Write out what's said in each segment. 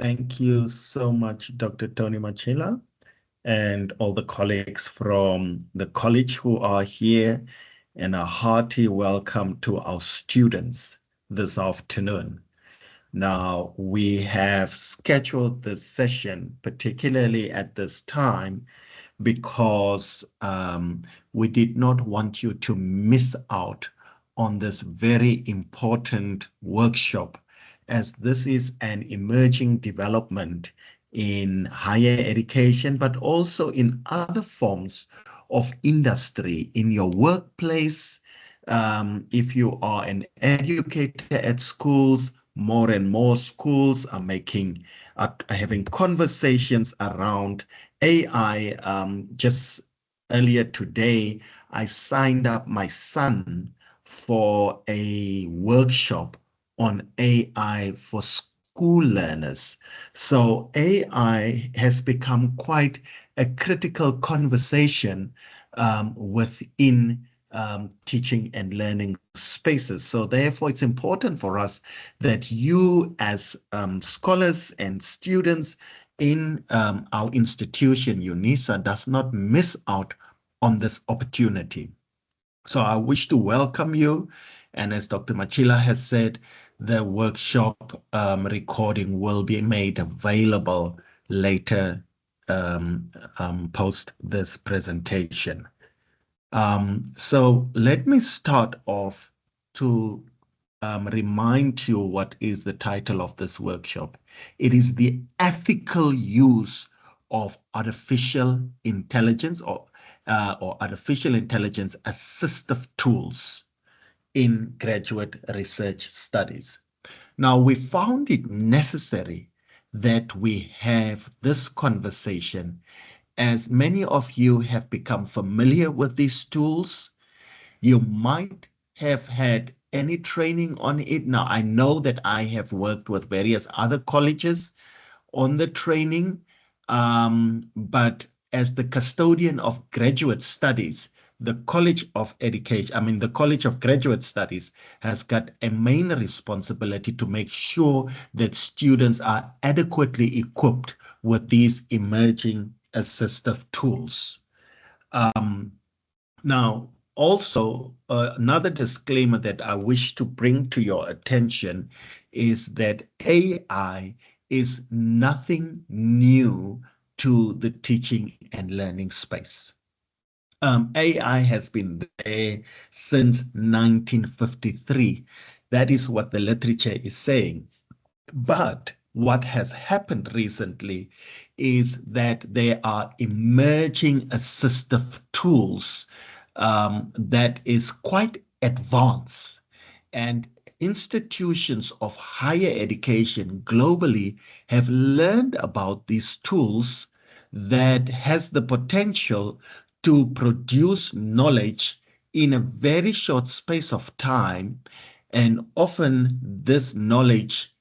Thank you so much, Dr. Tony Machila, and all the colleagues from the college who are here, and a hearty welcome to our students this afternoon. Now, we have scheduled this session, particularly at this time, because we did not want you to miss out on this very important workshop, as this is an emerging development in higher education, but also in other forms of industry, in your workplace. If you are an educator at schools, more and more schools are having conversations around AI. Just earlier today, I signed up my son for a workshop on AI for school learners. So AI has become quite a critical conversation within teaching and learning spaces. So therefore, it's important for us that you as scholars and students in our institution, UNISA, does not miss out on this opportunity. So I wish to welcome you. And as Dr. Machila has said, the workshop recording will be made available later post this presentation. So let me start off to remind you what is the title of this workshop. It is the ethical use of artificial intelligence or artificial intelligence assistive tools in graduate research studies. Now, we found it necessary that we have this conversation, as many of you have become familiar with these tools. You might have had any training on it. Now, I know that I have worked with various other colleges on the training, but as the custodian of graduate studies, the College of Graduate Studies has got a main responsibility to make sure that students are adequately equipped with these emerging assistive tools. Now, also, another disclaimer that I wish to bring to your attention is that AI is nothing new to the teaching and learning space. AI has been there since 1953. That is what the literature is saying. But what has happened recently is that there are emerging assistive tools that is quite advanced, and institutions of higher education globally have learned about these tools that has the potential to produce knowledge in a very short space of time, and often this knowledge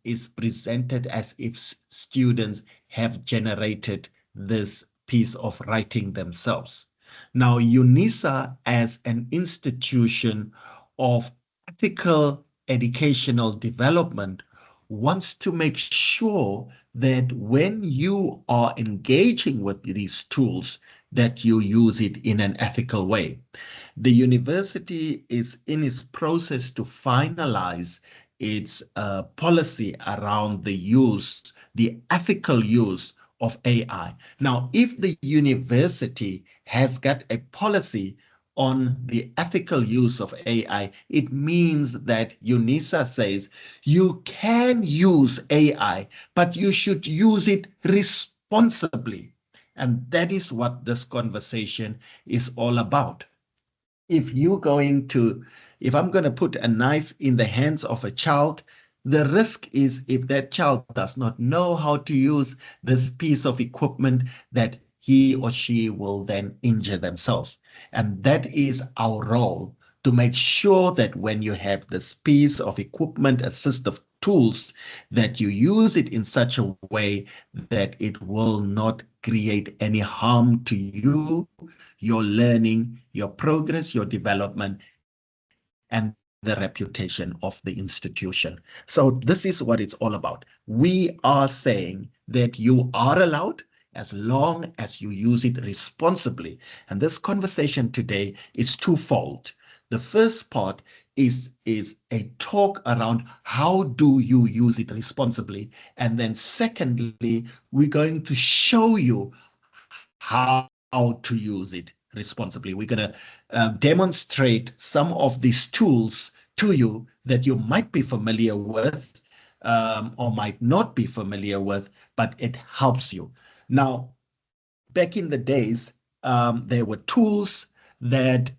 is presented as if students have generated this piece of writing themselves. Now, UNISA, as an institution of ethical educational development, wants to make sure that when you are engaging with these tools, that you use it in an ethical way. The university is in its process to finalize its policy around the ethical use of AI. Now, if the university has got a policy on the ethical use of AI, it means that UNISA says you can use AI, but you should use it responsibly. And that is what this conversation is all about. If I'm going to put a knife in the hands of a child, the risk is if that child does not know how to use this piece of equipment, that he or she will then injure themselves. And that is our role, to make sure that when you have this piece of equipment, assistive tools, that you use it in such a way that it will not create any harm to you, your learning, your progress, your development, and the reputation of the institution. So this is what it's all about. We are saying that you are allowed as long as you use it responsibly. And this conversation today is twofold. The first part is a talk around how do you use it responsibly. And then secondly, we're going to show you how to use it responsibly. We're going to demonstrate some of these tools to you that you might be familiar with or might not be familiar with, but it helps you. Now, back in the days, there were tools that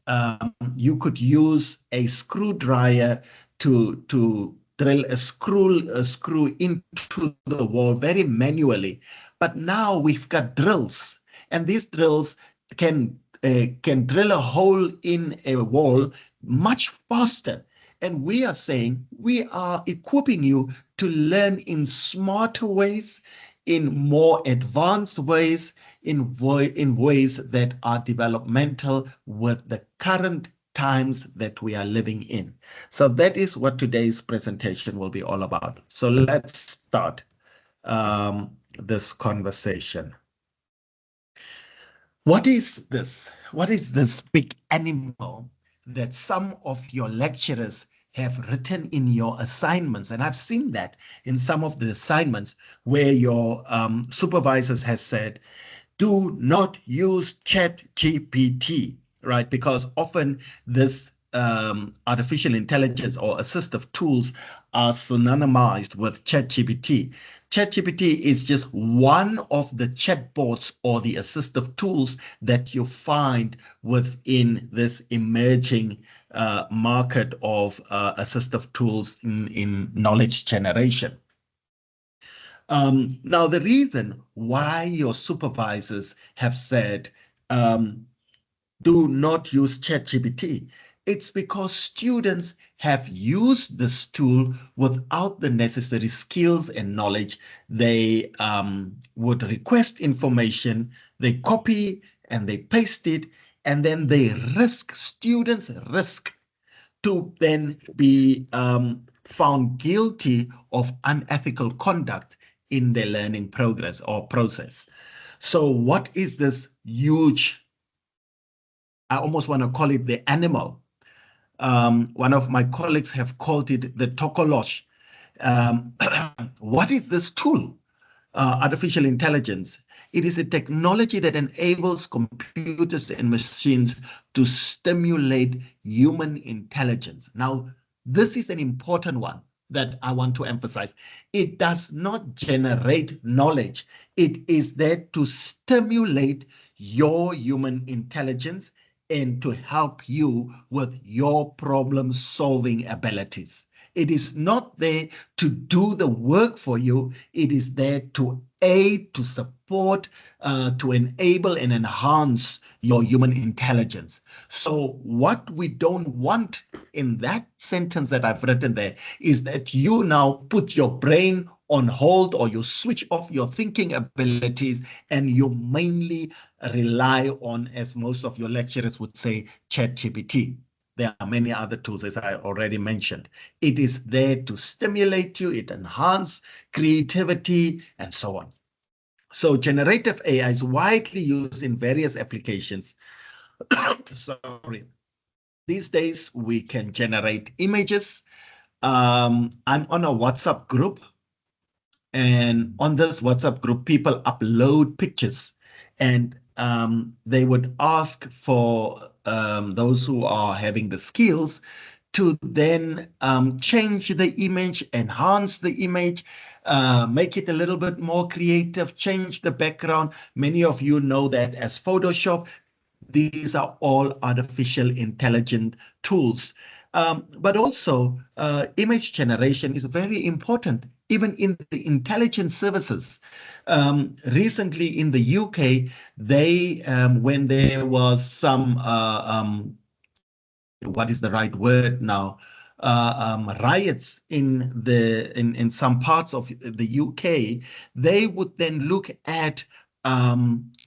you could use a screwdriver to drill a screw into the wall very manually. But now we've got drills, and these drills can drill a hole in a wall much faster. And we are saying we are equipping you to learn in smarter ways, in more advanced ways, in ways that are developmental with the current times that we are living in. So that is what today's presentation will be all about. So let's start this conversation. What is this? What is this big animal that some of your lecturers have written in your assignments? And I've seen that in some of the assignments where your supervisors has said, do not use ChatGPT, right? Because often this artificial intelligence or assistive tools are synonymized with ChatGPT. ChatGPT is just one of the chatbots or the assistive tools that you find within this emerging market of assistive tools in knowledge generation. Now, the reason why your supervisors have said do not use ChatGPT, it's because students have used this tool without the necessary skills and knowledge. They would request information, they copy and they paste it, and then students risk to then be found guilty of unethical conduct in their learning progress or process. So what is this huge, I almost want to call it the animal. One of my colleagues have called it the tokolosh. What is this tool? Artificial intelligence. It is a technology that enables computers and machines to stimulate human intelligence. Now, this is an important one that I want to emphasize. It does not generate knowledge. It is there to stimulate your human intelligence and to help you with your problem-solving abilities. It is not there to do the work for you. It is there to aid, to support, to enable and enhance your human intelligence. So what we don't want in that sentence that I've written there is that you now put your brain on hold or you switch off your thinking abilities and you mainly rely on, as most of your lecturers would say, ChatGPT. There are many other tools, as I already mentioned. It is there to stimulate you, it enhances creativity, and so on. So generative AI is widely used in various applications. Sorry. These days, we can generate images. I'm on a WhatsApp group. And on this WhatsApp group, people upload pictures. And they would ask for those who are having the skills to then change the image, enhance the image, make it a little bit more creative, change the background. Many of you know that as Photoshop. These are all artificial intelligence tools. But also, image generation is very important, even in the intelligence services. Recently in the UK, they, when there was some, what is the right word now, riots in some parts of the UK, they would then look at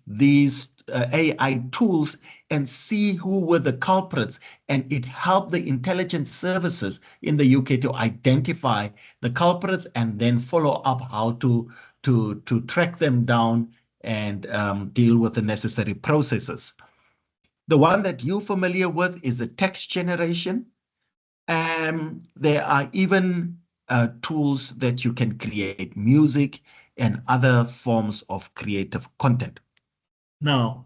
these AI tools and see who were the culprits. And it helped the intelligence services in the UK to identify the culprits and then follow up how to track them down and deal with the necessary processes. The one that you're familiar with is the text generation. There are even tools that you can create music and other forms of creative content. Now,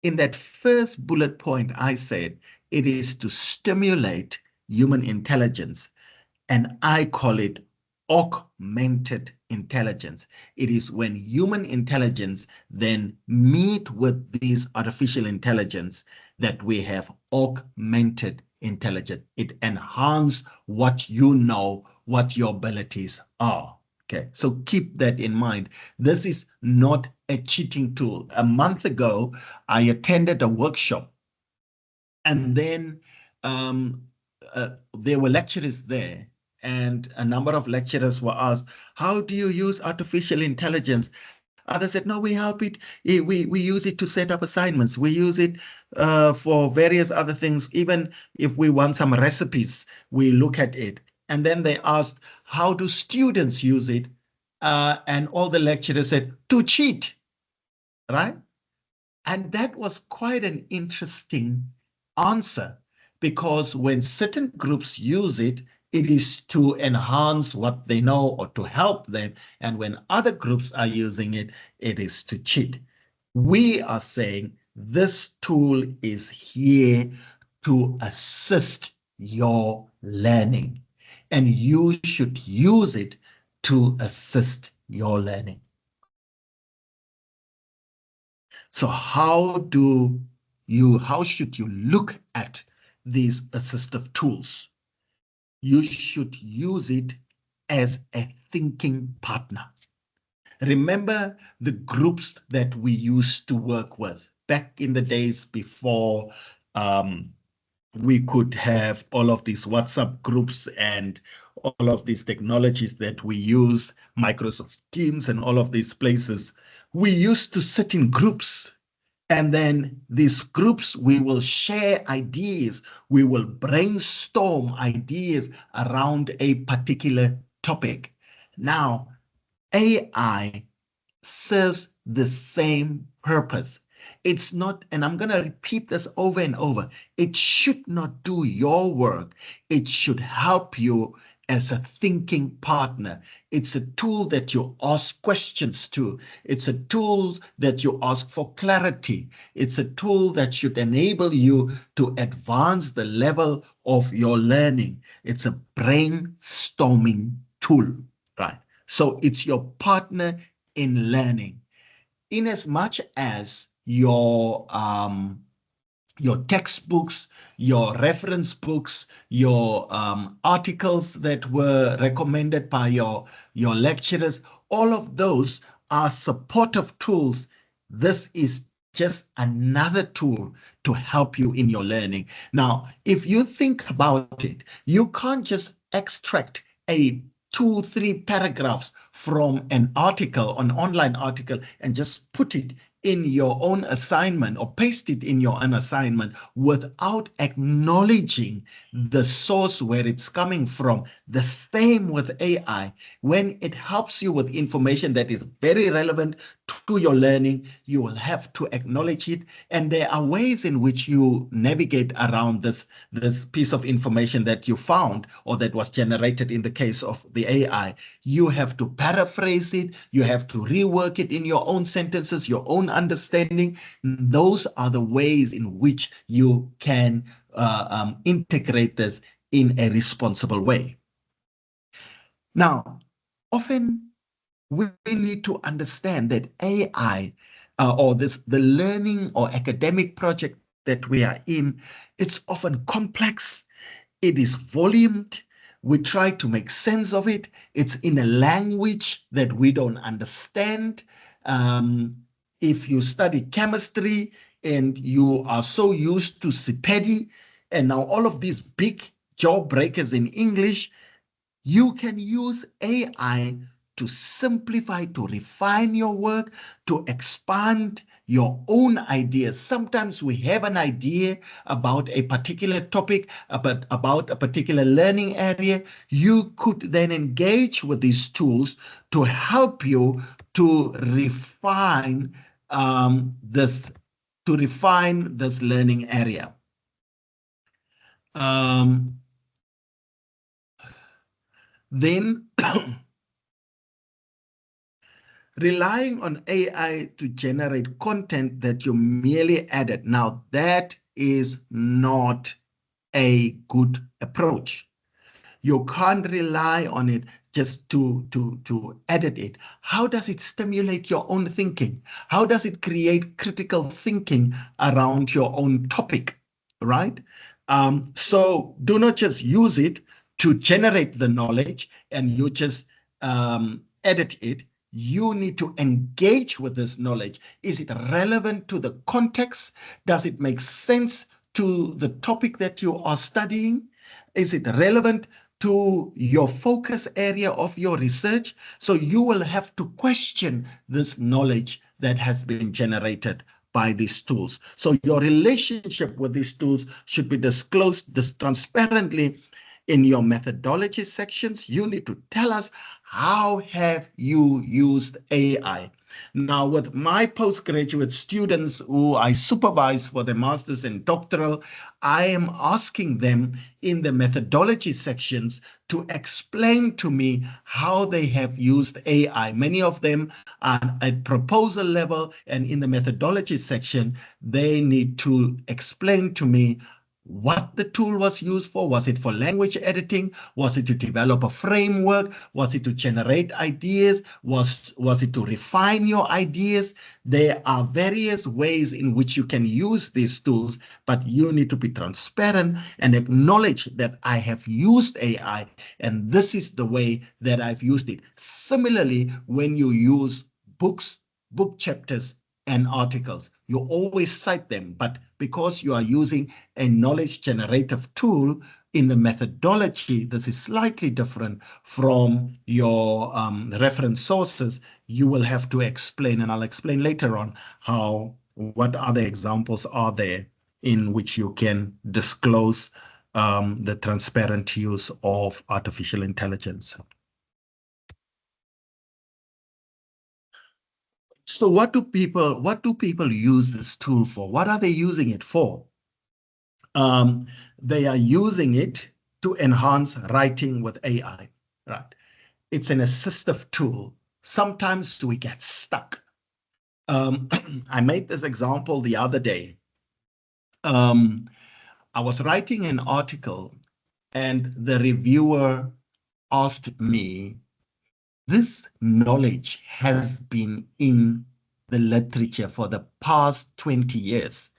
in that first bullet point, I said it is to stimulate human intelligence, and I call it augmented intelligence. It is when human intelligence then meet with these artificial intelligence that we have augmented intelligence. It enhances what you know, what your abilities are. Okay, so keep that in mind. This is not a cheating tool. A month ago, I attended a workshop, and then there were lecturers there, and a number of lecturers were asked, how do you use artificial intelligence? Others said, no, we help it. We use it to set up assignments. We use it for various other things. Even if we want some recipes, we look at it. And then they asked, how do students use it? And all the lecturers said, to cheat, right? And that was quite an interesting answer, because when certain groups use it, it is to enhance what they know or to help them. And when other groups are using it, it is to cheat. We are saying this tool is here to assist your learning, and you should use it to assist your learning. So how should you look at these assistive tools? You should use it as a thinking partner. Remember the groups that we used to work with back in the days before we could have all of these WhatsApp groups and all of these technologies that we use, Microsoft Teams and all of these places. We used to sit in groups, and then these groups, we will share ideas. We will brainstorm ideas around a particular topic. Now, AI serves the same purpose. It's not, and I'm going to repeat this over and over, it should not do your work. It should help you as a thinking partner. It's a tool that you ask questions to. It's a tool that you ask for clarity. It's a tool that should enable you to advance the level of your learning. It's a brainstorming tool, right? So it's your partner in learning. In as much as your textbooks, your reference books, your articles that were recommended by your lecturers, all of those are supportive tools. This is just another tool to help you in your learning. Now, if you think about it, you can't just extract a 2-3 paragraphs from an article, an online article, and just put it in your own assignment or paste it in your own assignment without acknowledging the source where it's coming from. The same with AI. When it helps you with information that is very relevant to your learning, you will have to acknowledge it. And there are ways in which you navigate around this piece of information that you found or that was generated in the case of the AI. You have to paraphrase it. You have to rework it in your own sentences, your own understanding. Those are the ways in which you can integrate this in a responsible way. Now, often we need to understand that AI or the learning or academic project that we are in, it's often complex. It is volumed. We try to make sense of it. It's in a language that we don't understand. If you study chemistry and you are so used to CPEDI and now all of these big jawbreakers in English, you can use AI to simplify, to refine your work, to expand your own ideas. Sometimes we have an idea about a particular topic, about a particular learning area. You could then engage with these tools to help you to refine this learning area. Then relying on AI to generate content that you merely added. Now, that is not a good approach. You can't rely on it just to edit it. How does it stimulate your own thinking? How does it create critical thinking around your own topic, right? So do not just use it to generate the knowledge and you just edit it. You need to engage with this knowledge. Is it relevant to the context? Does it make sense to the topic that you are studying? Is it relevant to your focus area of your research? So you will have to question this knowledge that has been generated by these tools. So your relationship with these tools should be disclosed transparently in your methodology sections. You need to tell us, how have you used AI? Now, with my postgraduate students who I supervise for the master's and doctoral, I am asking them in the methodology sections to explain to me how they have used AI. Many of them are at proposal level, and in the methodology section, they need to explain to me what the tool was used for. Was it for language editing? Was it to develop a framework? Was it to generate ideas? Was it to refine your ideas? There are various ways in which you can use these tools, but you need to be transparent and acknowledge that I have used AI and this is the way that I've used it. Similarly, when you use books, book chapters, and articles, you always cite them, but because you are using a knowledge generative tool in the methodology, this is slightly different from your reference sources. You will have to explain, and I'll explain later on what other examples are there in which you can disclose the transparent use of artificial intelligence. So what do people use this tool for? What are they using it for? They are using it to enhance writing with AI, right? It's an assistive tool. Sometimes we get stuck. I made this example the other day. I was writing an article and the reviewer asked me, this knowledge has been in the literature for the past 20 years.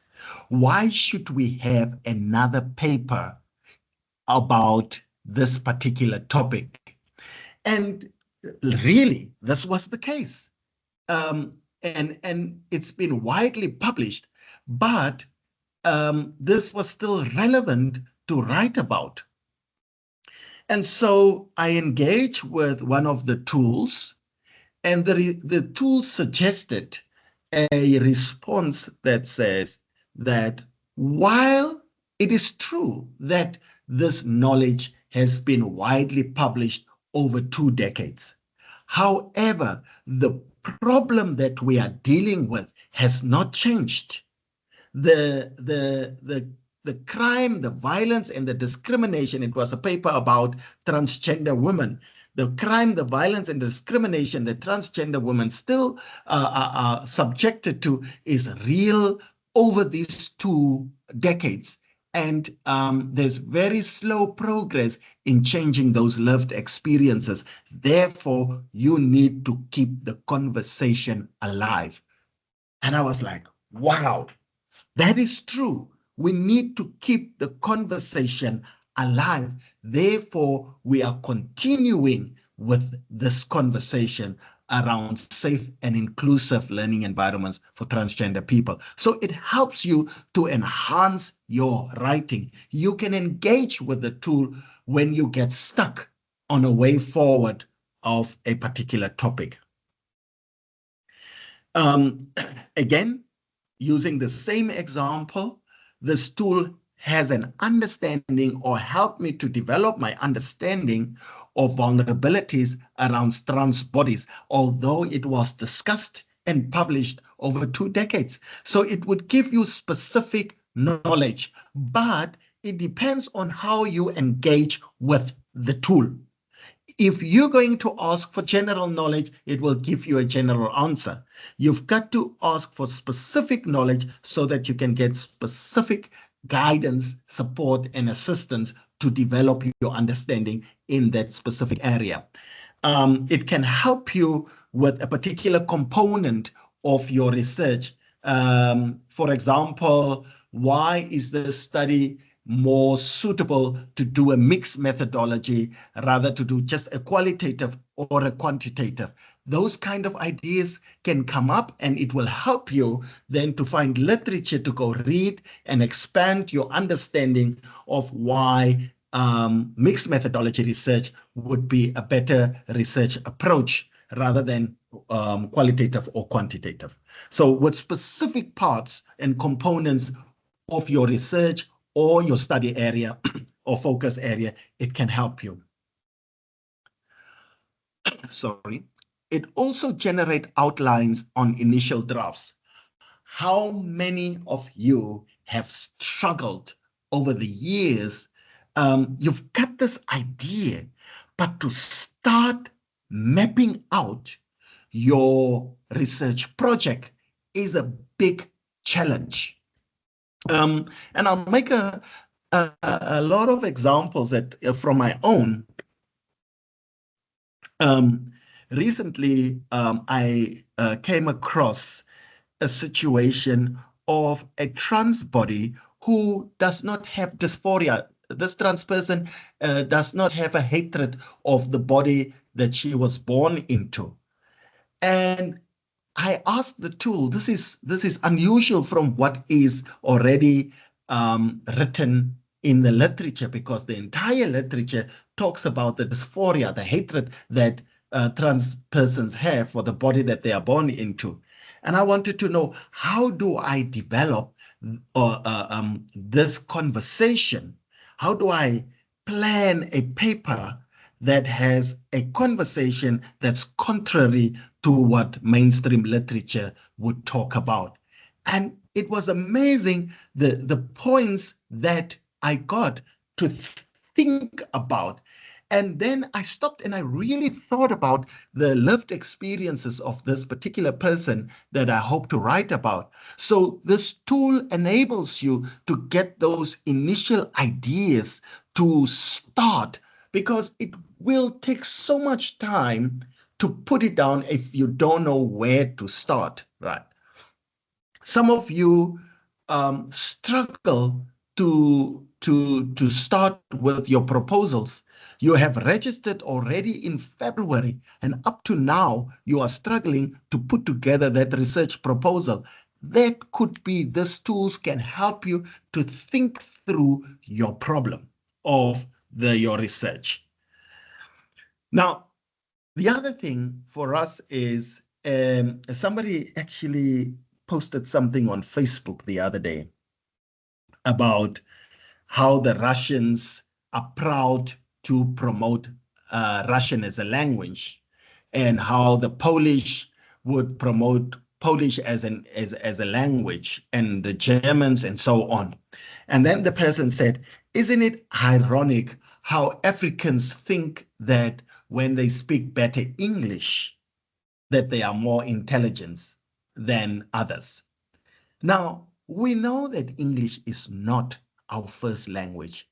Why should we have another paper about this particular topic? And really, this was the case. And it's been widely published, but this was still relevant to write about. And so I engaged with one of the tools, and the tool suggested a response that says that while it is true that this knowledge has been widely published over 2 decades, however, the problem that we are dealing with has not changed. The crime, the violence, and the discrimination, it was a paper about transgender women. The crime, the violence, and discrimination that transgender women still are subjected to is real over these 2 decades. And there's very slow progress in changing those lived experiences. Therefore, you need to keep the conversation alive. And I was like, wow, that is true. We need to keep the conversation alive. Therefore, we are continuing with this conversation around safe and inclusive learning environments for transgender people. So it helps you to enhance your writing. You can engage with the tool when you get stuck on a way forward of a particular topic. Again, using the same example, this tool has an understanding or helped me to develop my understanding of vulnerabilities around trans bodies, although it was discussed and published over 2 decades. So it would give you specific knowledge, but it depends on how you engage with the tool. If you're going to ask for general knowledge, it will give you a general answer. You've got to ask for specific knowledge so that you can get specific guidance, support, and assistance to develop your understanding in that specific area. It can help you with a particular component of your research. For example, why is this study more suitable to do a mixed methodology rather to do just a qualitative or a quantitative? Those kind of ideas can come up, and it will help you then to find literature to go read and expand your understanding of why mixed methodology research would be a better research approach rather than qualitative or quantitative. So with specific parts and components of your research or your study area or focus area, it can help you. Sorry. It also generates outlines on initial drafts. How many of you have struggled over the years? You've got this idea, but to start mapping out your research project is a big challenge. And I'll make a lot of examples that from my own. Recently, I came across a situation of a trans body who does not have dysphoria. This trans person does not have a hatred of the body that she was born into. And I asked the tool, this is unusual from what is already written in the literature, because the entire literature talks about the dysphoria, the hatred that trans persons have for the body that they are born into. And I wanted to know, how do I develop this conversation? How do I plan a paper that has a conversation that's contrary to what mainstream literature would talk about? And it was amazing the points that I got to think about. And then I stopped and I really thought about the lived experiences of this particular person that I hope to write about. So this tool enables you to get those initial ideas to start, because it will take so much time to put it down if you don't know where to start, right? Some of you struggle to start with your proposals. You have registered already in February, and up to now, you are struggling to put together that research proposal. That could be, these tools can help you to think through your problem of your research. Now, the other thing for us is somebody actually posted something on Facebook the other day about how the Russians are proud to promote Russian as a language, and how the Polish would promote Polish as a language, and the Germans and so on. And then the person said, isn't it ironic how Africans think that when they speak better English, that they are more intelligent than others? Now, we know that English is not our first language.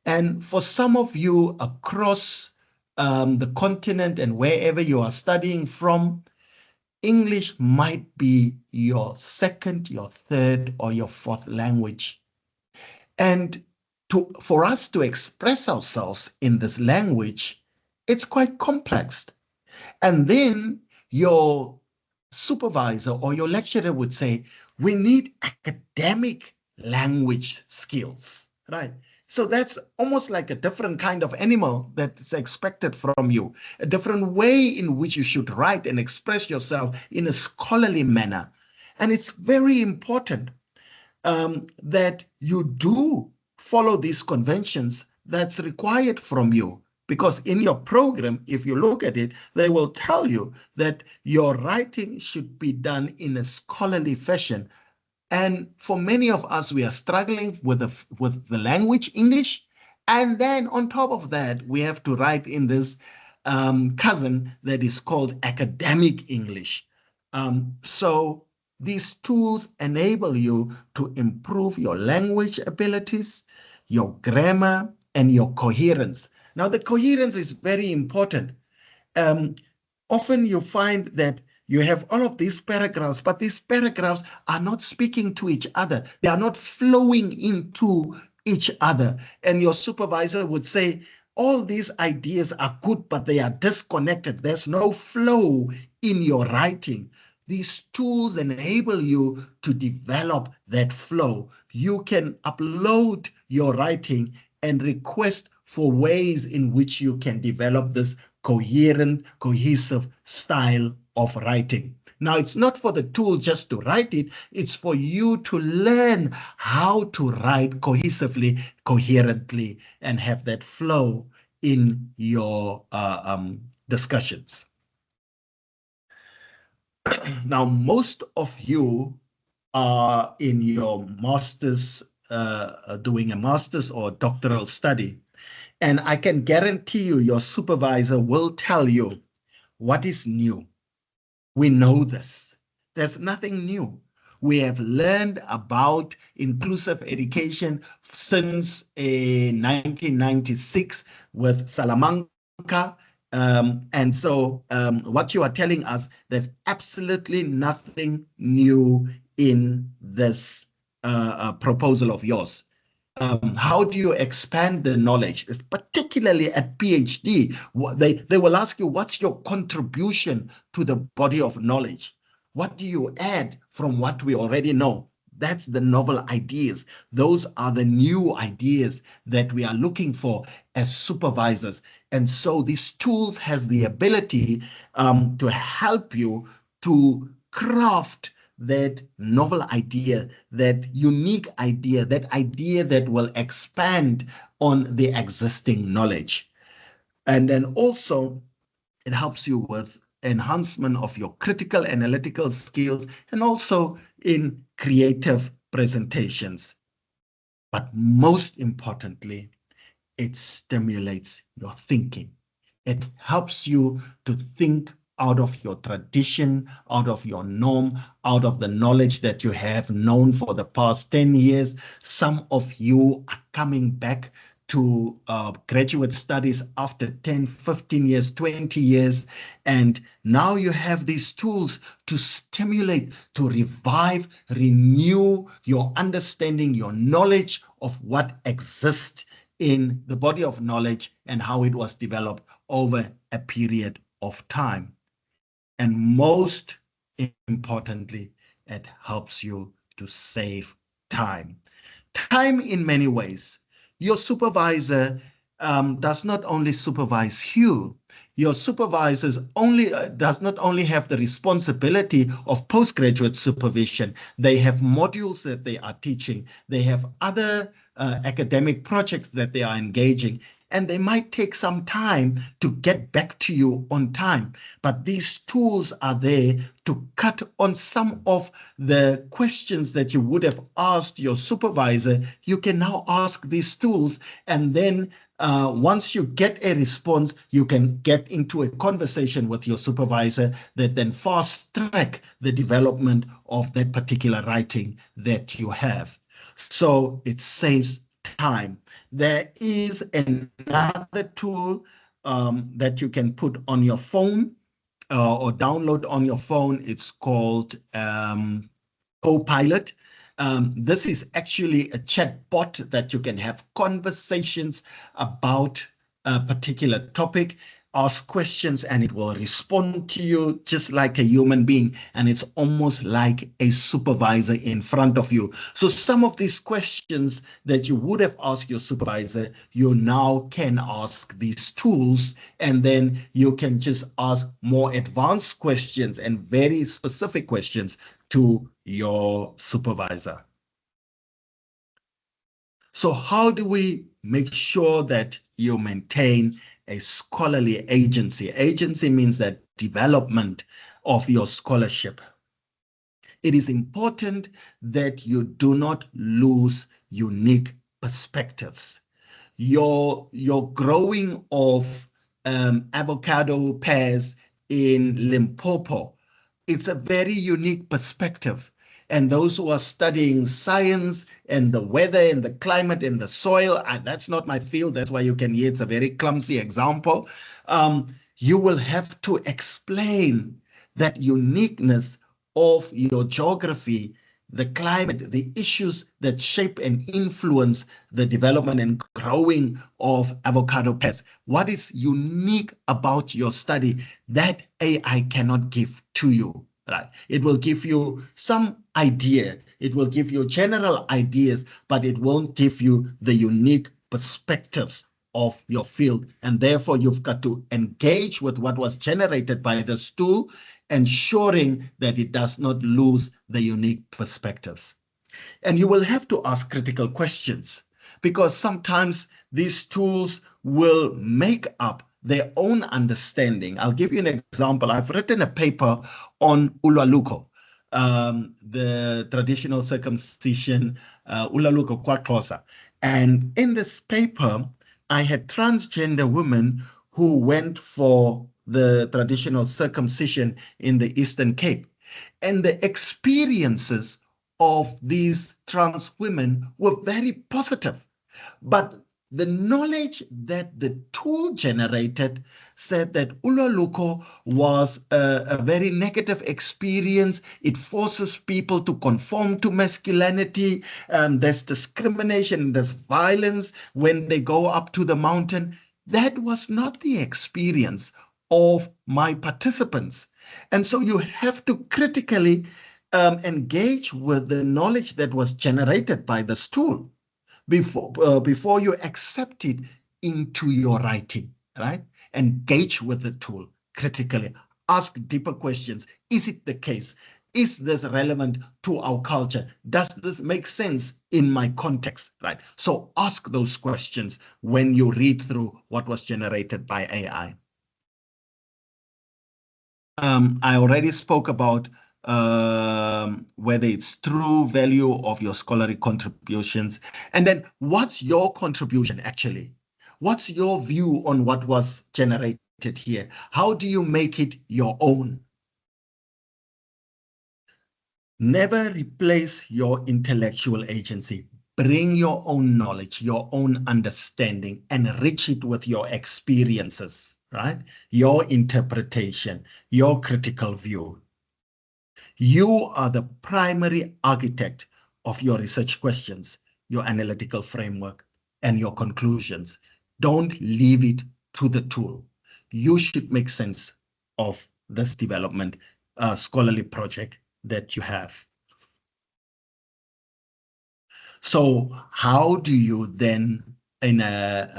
And for some of you across the continent and wherever you are studying from, English might be your second, your third, or your fourth language. And for us to express ourselves in this language, it's quite complex. And then your supervisor or your lecturer would say, we need academic language skills, right? So that's almost like a different kind of animal that's expected from you, a different way in which you should write and express yourself in a scholarly manner. And it's very important that you do follow these conventions that's required from you. Because in your program, if you look at it, they will tell you that your writing should be done in a scholarly fashion. And for many of us, we are struggling with the language English. And then on top of that, we have to write in this cousin that is called academic English. So these tools enable you to improve your language abilities, your grammar, and your coherence. Now, the coherence is very important. Um, Often you find that you have all of these paragraphs, but these paragraphs are not speaking to each other. They are not flowing into each other. And your supervisor would say, all these ideas are good, but they are disconnected. There's no flow in your writing. These tools enable you to develop that flow. You can upload your writing and request for ways in which you can develop this coherent, cohesive style of writing. Now, it's not for the tool just to write it, it's for you to learn how to write cohesively, coherently, and have that flow in your discussions. Now, most of you are in your master's, doing a master's or doctoral study. And I can guarantee you, your supervisor will tell you what is new. We know this. There's nothing new. We have learned about inclusive education since 1996 with Salamanca. And so what you are telling us, there's absolutely nothing new in this proposal of yours. How do you expand the knowledge, particularly at PhD? They will ask you, what's your contribution to the body of knowledge? What do you add from what we already know? That's the novel ideas. Those are the new ideas that we are looking for as supervisors. And so these tools has the ability to help you to craft that novel idea, that unique idea, that idea that will expand on the existing knowledge. And then also it helps you with enhancement of your critical analytical skills and also in creative presentations. But most importantly, it stimulates your thinking. It helps you to think out of your tradition, out of your norm, out of the knowledge that you have known for the past 10 years. Some of you are coming back to graduate studies after 10, 15 years, 20 years. And now you have these tools to stimulate, to revive, renew your understanding, your knowledge of what exists in the body of knowledge and how it was developed over a period of time. And most importantly, it helps you to save time. Time in many ways. Your supervisor does not only supervise you, your supervisors does not only have the responsibility of postgraduate supervision, they have modules that they are teaching, they have other academic projects that they are engaging, and they might take some time to get back to you on time. But these tools are there to cut on some of the questions that you would have asked your supervisor. You can now ask these tools, and then once you get a response, you can get into a conversation with your supervisor that then fast track the development of that particular writing that you have. So it saves time. There is another tool that you can put on your phone or download on your phone. It's called Copilot. This is actually a chat bot that you can have conversations about a particular topic, ask questions, and it will respond to you just like a human being. And it's almost like a supervisor in front of you. So some of these questions that you would have asked your supervisor, you now can ask these tools, and then you can just ask more advanced questions and very specific questions to your supervisor. So how do we make sure that you maintain a scholarly agency? Agency means that development of your scholarship. It is important that you do not lose unique perspectives. Your growing of avocado pears in Limpopo, it's a very unique perspective. And those who are studying science and the weather and the climate and the soil, that's not my field. That's why you can hear it's a very clumsy example. You will have to explain that uniqueness of your geography, the climate, the issues that shape and influence the development and growing of avocado pears. What is unique about your study that AI cannot give to you? Right. It will give you some idea. It will give you general ideas, but it won't give you the unique perspectives of your field. And therefore, you've got to engage with what was generated by this tool, ensuring that it does not lose the unique perspectives. And you will have to ask critical questions, because sometimes these tools will make up their own understanding. I'll give you an example. I've written a paper on Ulaluko, the traditional circumcision, Ulaluko kwaXhosa. And in this paper, I had transgender women who went for the traditional circumcision in the Eastern Cape. And the experiences of these trans women were very positive. But the knowledge that the tool generated said that Ulaluko was a very negative experience. It forces people to conform to masculinity. There's discrimination, there's violence when they go up to the mountain. That was not the experience of my participants. And so you have to critically engage with the knowledge that was generated by this tool before you accept it into your writing, right? Engage with the tool critically. Ask deeper questions. Is it the case? Is this relevant to our culture? Does this make sense in my context, right? So ask those questions when you read through what was generated by AI. I already spoke about whether it's true value of your scholarly contributions. And then what's your contribution actually? What's your view on what was generated here? How do you make it your own? Never replace your intellectual agency. Bring your own knowledge, your own understanding, enrich it with your experiences, right? Your interpretation, your critical view. You are the primary architect of your research questions, your analytical framework, and your conclusions. Don't leave it to the tool. You should make sense of this development scholarly project that you have. So how do you then, in a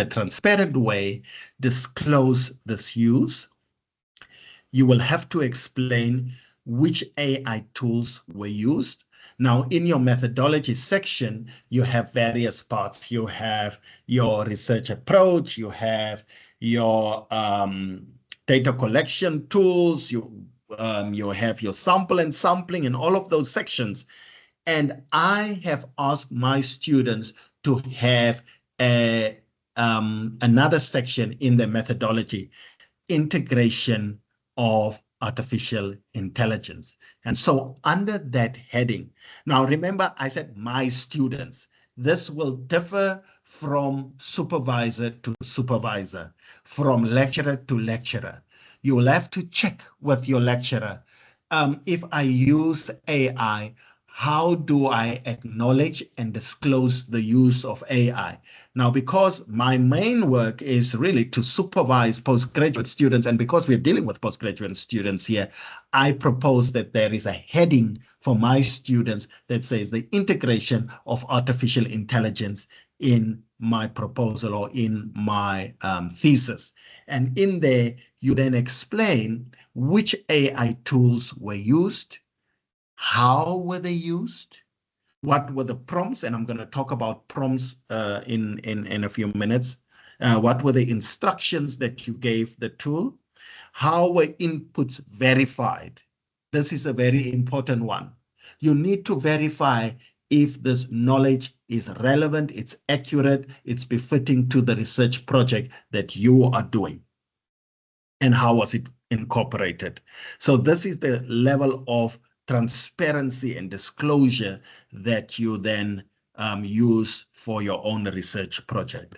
transparent way, disclose this use? You will have to explain which AI tools were used. Now, in your methodology section, you have various parts. You have your research approach, you have your data collection tools, you have your sample and sampling and all of those sections. And I have asked my students to have another section in the methodology, integration of artificial intelligence. And so under that heading, now remember I said my students, this will differ from supervisor to supervisor, from lecturer to lecturer. You will have to check with your lecturer. If I use AI, how do I acknowledge and disclose the use of AI? Now, because my main work is really to supervise postgraduate students, and because we're dealing with postgraduate students here, I propose that there is a heading for my students that says the integration of artificial intelligence in my proposal or in my thesis. And in there, you then explain which AI tools were used, how were they used, what were the prompts, and I'm going to talk about prompts in a few minutes. What were the instructions that you gave the tool? How were inputs verified? This is a very important one. You need to verify if this knowledge is relevant, it's accurate, it's befitting to the research project that you are doing. And how was it incorporated? So this is the level of transparency and disclosure that you then use for your own research project.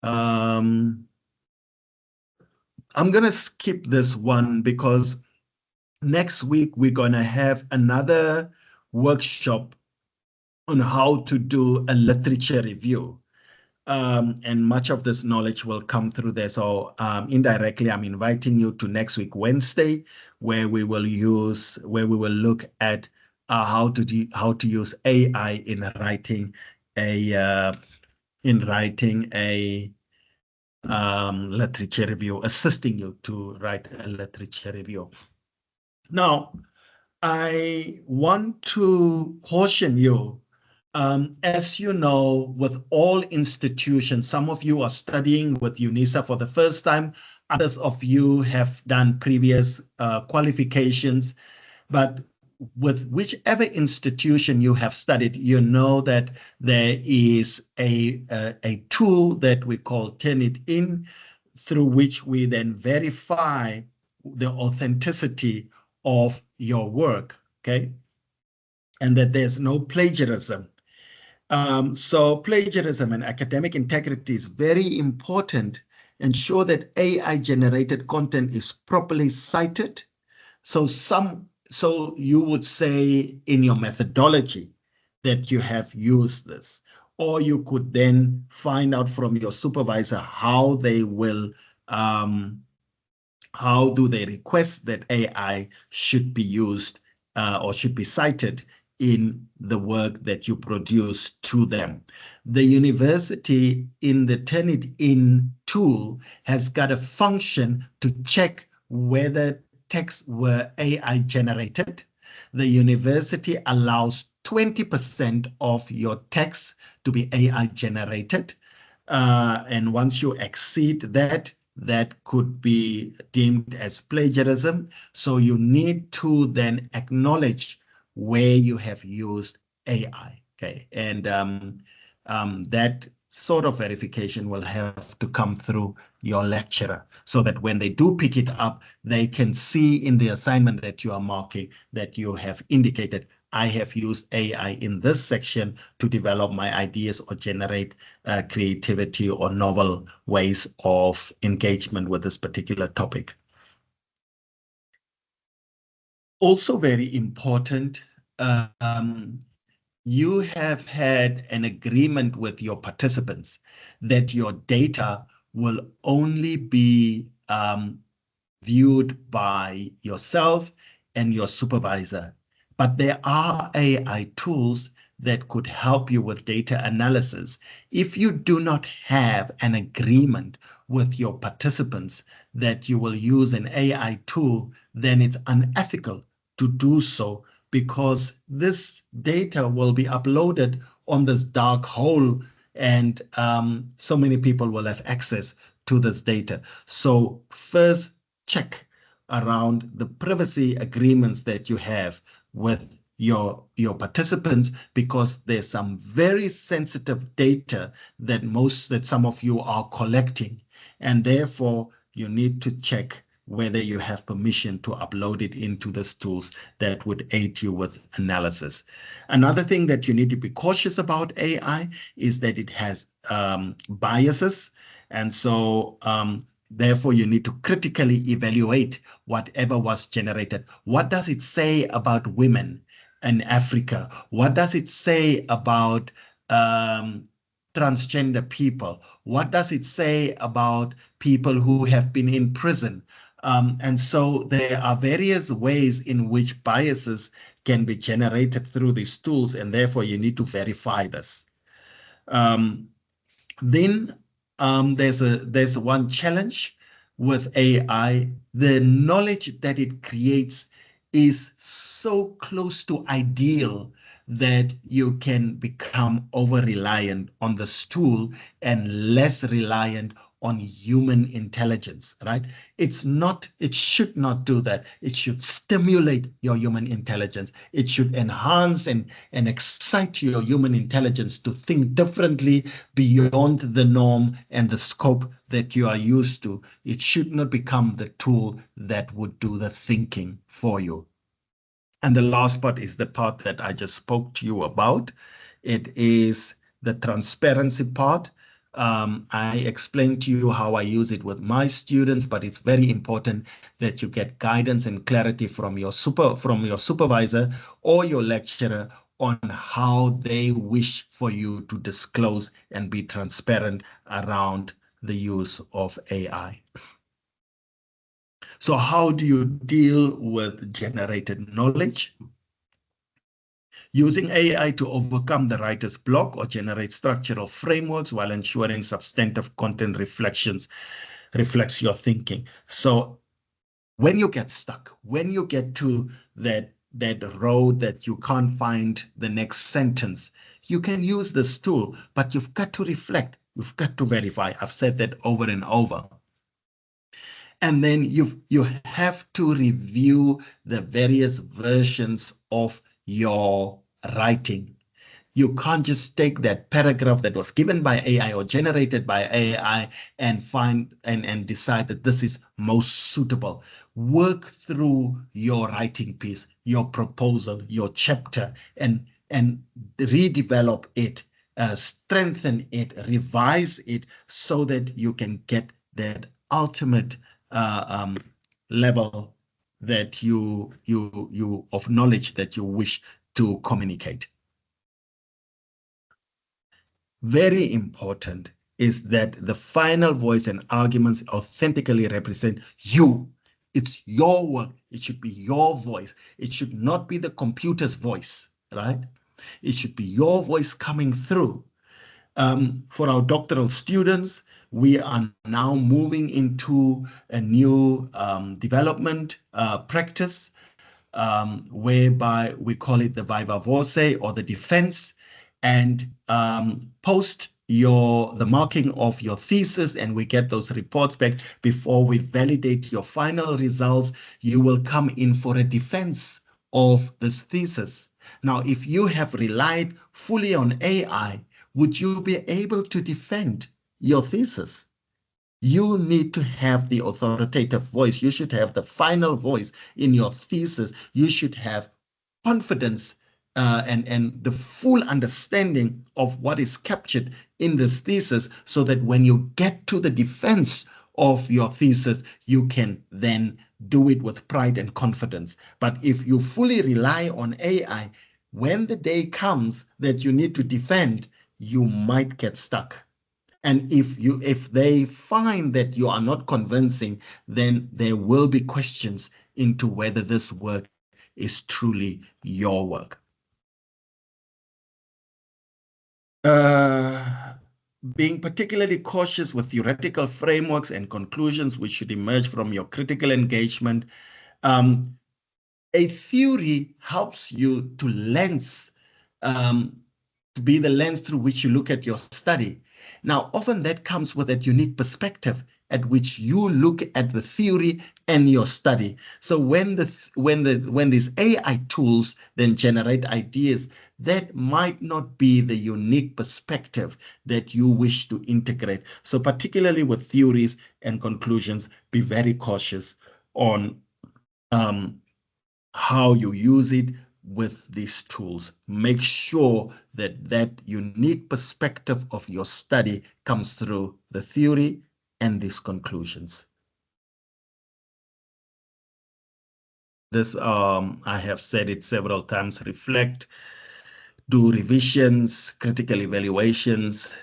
I'm going to skip this one because next week we're going to have another workshop on how to do a literature review. And much of this knowledge will come through there. So indirectly, I'm inviting you to next week, Wednesday, where we will look at how to use AI in writing a literature review, assisting you to write a literature review. Now, I want to caution you. As you know, with all institutions, some of you are studying with UNISA for the first time. Others of you have done previous qualifications. But with whichever institution you have studied, you know that there is a tool that we call Turnitin, through which we then verify the authenticity of your work, okay? And that there's no plagiarism. So plagiarism and academic integrity is very important. Ensure that AI-generated content is properly cited. So you would say in your methodology that you have used this, or you could then find out from your supervisor how they will, how do they request that AI should be used or should be cited in the work that you produce to them. The university in the Turnitin tool has got a function to check whether texts were AI generated. The university allows 20% of your text to be AI generated. And once you exceed that, that could be deemed as plagiarism. So you need to then acknowledge where you have used AI, okay? And that sort of verification will have to come through your lecturer so that when they do pick it up, they can see in the assignment that you are marking that you have indicated, I have used AI in this section to develop my ideas or generate creativity or novel ways of engagement with this particular topic. Also very important, you have had an agreement with your participants that your data will only be viewed by yourself and your supervisor. But there are AI tools that could help you with data analysis. If you do not have an agreement with your participants that you will use an AI tool, then it's unethical to do so, because this data will be uploaded on this dark hole, and so many people will have access to this data. So first, check around the privacy agreements that you have with your participants, because there's some very sensitive data that some of you are collecting, and therefore you need to check whether you have permission to upload it into these tools that would aid you with analysis. Another thing that you need to be cautious about AI is that it has biases, and so therefore, you need to critically evaluate whatever was generated. What does it say about women in Africa? What does it say about transgender people? What does it say about people who have been in prison? And so there are various ways in which biases can be generated through these tools, and therefore you need to verify this. Um, then there's one challenge with AI. The knowledge that it creates is so close to ideal that you can become over reliant on this tool and less reliant on human intelligence, right? It should not do that. It should stimulate your human intelligence. It should enhance and excite your human intelligence to think differently beyond the norm and the scope that you are used to. It should not become the tool that would do the thinking for you. And the last part is the part that I just spoke to you about. It is the transparency part. I explained to you how I use it with my students, but it's very important that you get guidance and clarity from your supervisor or your lecturer on how they wish for you to disclose and be transparent around the use of AI. So how do you deal with generated knowledge? Using AI to overcome the writer's block or generate structural frameworks while ensuring substantive content reflects your thinking. So when you get stuck, when you get to that road that you can't find the next sentence, you can use this tool, but you've got to reflect, you've got to verify. I've said that over and over. And then you have to review the various versions of your writing. You can't just take that paragraph that was given by AI or generated by AI and find and decide that this is most suitable. Work through your writing piece, your proposal, your chapter, and redevelop it, strengthen it, revise it so that you can get that ultimate level that you of knowledge that you wish to communicate. Very important is that the final voice and arguments authentically represent you. It's your work. It should be your voice. It should not be the computer's voice, right? It should be your voice coming through. For our doctoral students, we are now moving into a new development practice whereby we call it the viva voce or the defense, and post the marking of your thesis, and we get those reports back before we validate your final results. You will come in for a defense of this thesis. Now, if you have relied fully on AI, would you be able to defend your thesis? You need to have the authoritative voice. You should have the final voice in your thesis. You should have confidence and the full understanding of what is captured in this thesis so that when you get to the defense of your thesis, you can then do it with pride and confidence. But if you fully rely on AI, when the day comes that you need to defend, you might get stuck. And if they find that you are not convincing, then there will be questions into whether this work is truly your work. Being particularly cautious with theoretical frameworks and conclusions which should emerge from your critical engagement. A theory helps you to to be the lens through which you look at your study. Now, often that comes with that unique perspective at which you look at the theory and your study. So when these AI tools then generate ideas, that might not be the unique perspective that you wish to integrate. So particularly with theories and conclusions, be very cautious on how you use it with these tools. Make sure that that unique perspective of your study comes through the theory and these conclusions. This, I have said it several times, reflect, do revisions, critical evaluations.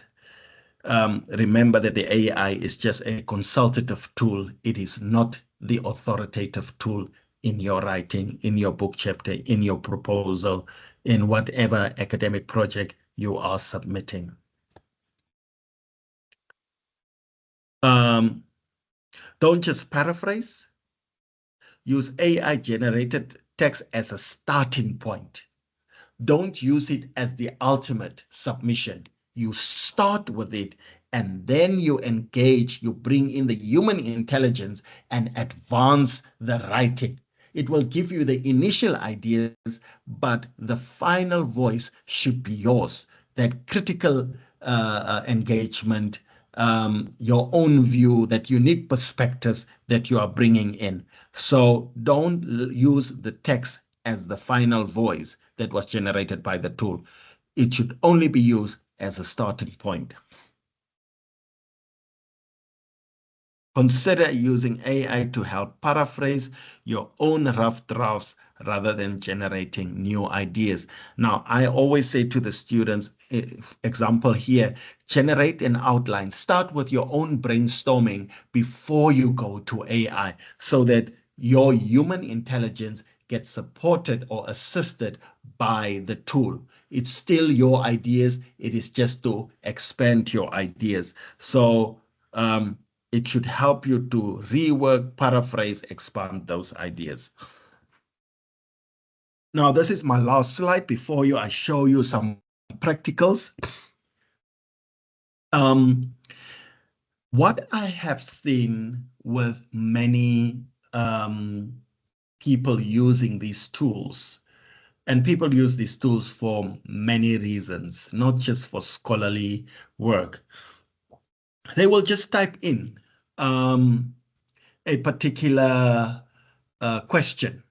Remember that the AI is just a consultative tool. It is not the authoritative tool in your writing, in your book chapter, in your proposal, in whatever academic project you are submitting. Don't just paraphrase. Use AI-generated text as a starting point. Don't use it as the ultimate submission. You start with it and then you engage, you bring in the human intelligence and advance the writing. It will give you the initial ideas, but the final voice should be yours. That critical engagement, your own view, that unique perspectives that you are bringing in. So don't use the text as the final voice that was generated by the tool. It should only be used as a starting point. Consider using AI to help paraphrase your own rough drafts rather than generating new ideas. Now, I always say to the students, example here, generate an outline. Start with your own brainstorming before you go to AI so that your human intelligence gets supported or assisted by the tool. It's still your ideas. It is just to expand your ideas. So, it should help you to rework, paraphrase, expand those ideas. Now, this is my last slide before I show you some practicals. What I have seen with many people using these tools, and people use these tools for many reasons, not just for scholarly work. They will just type in a particular question.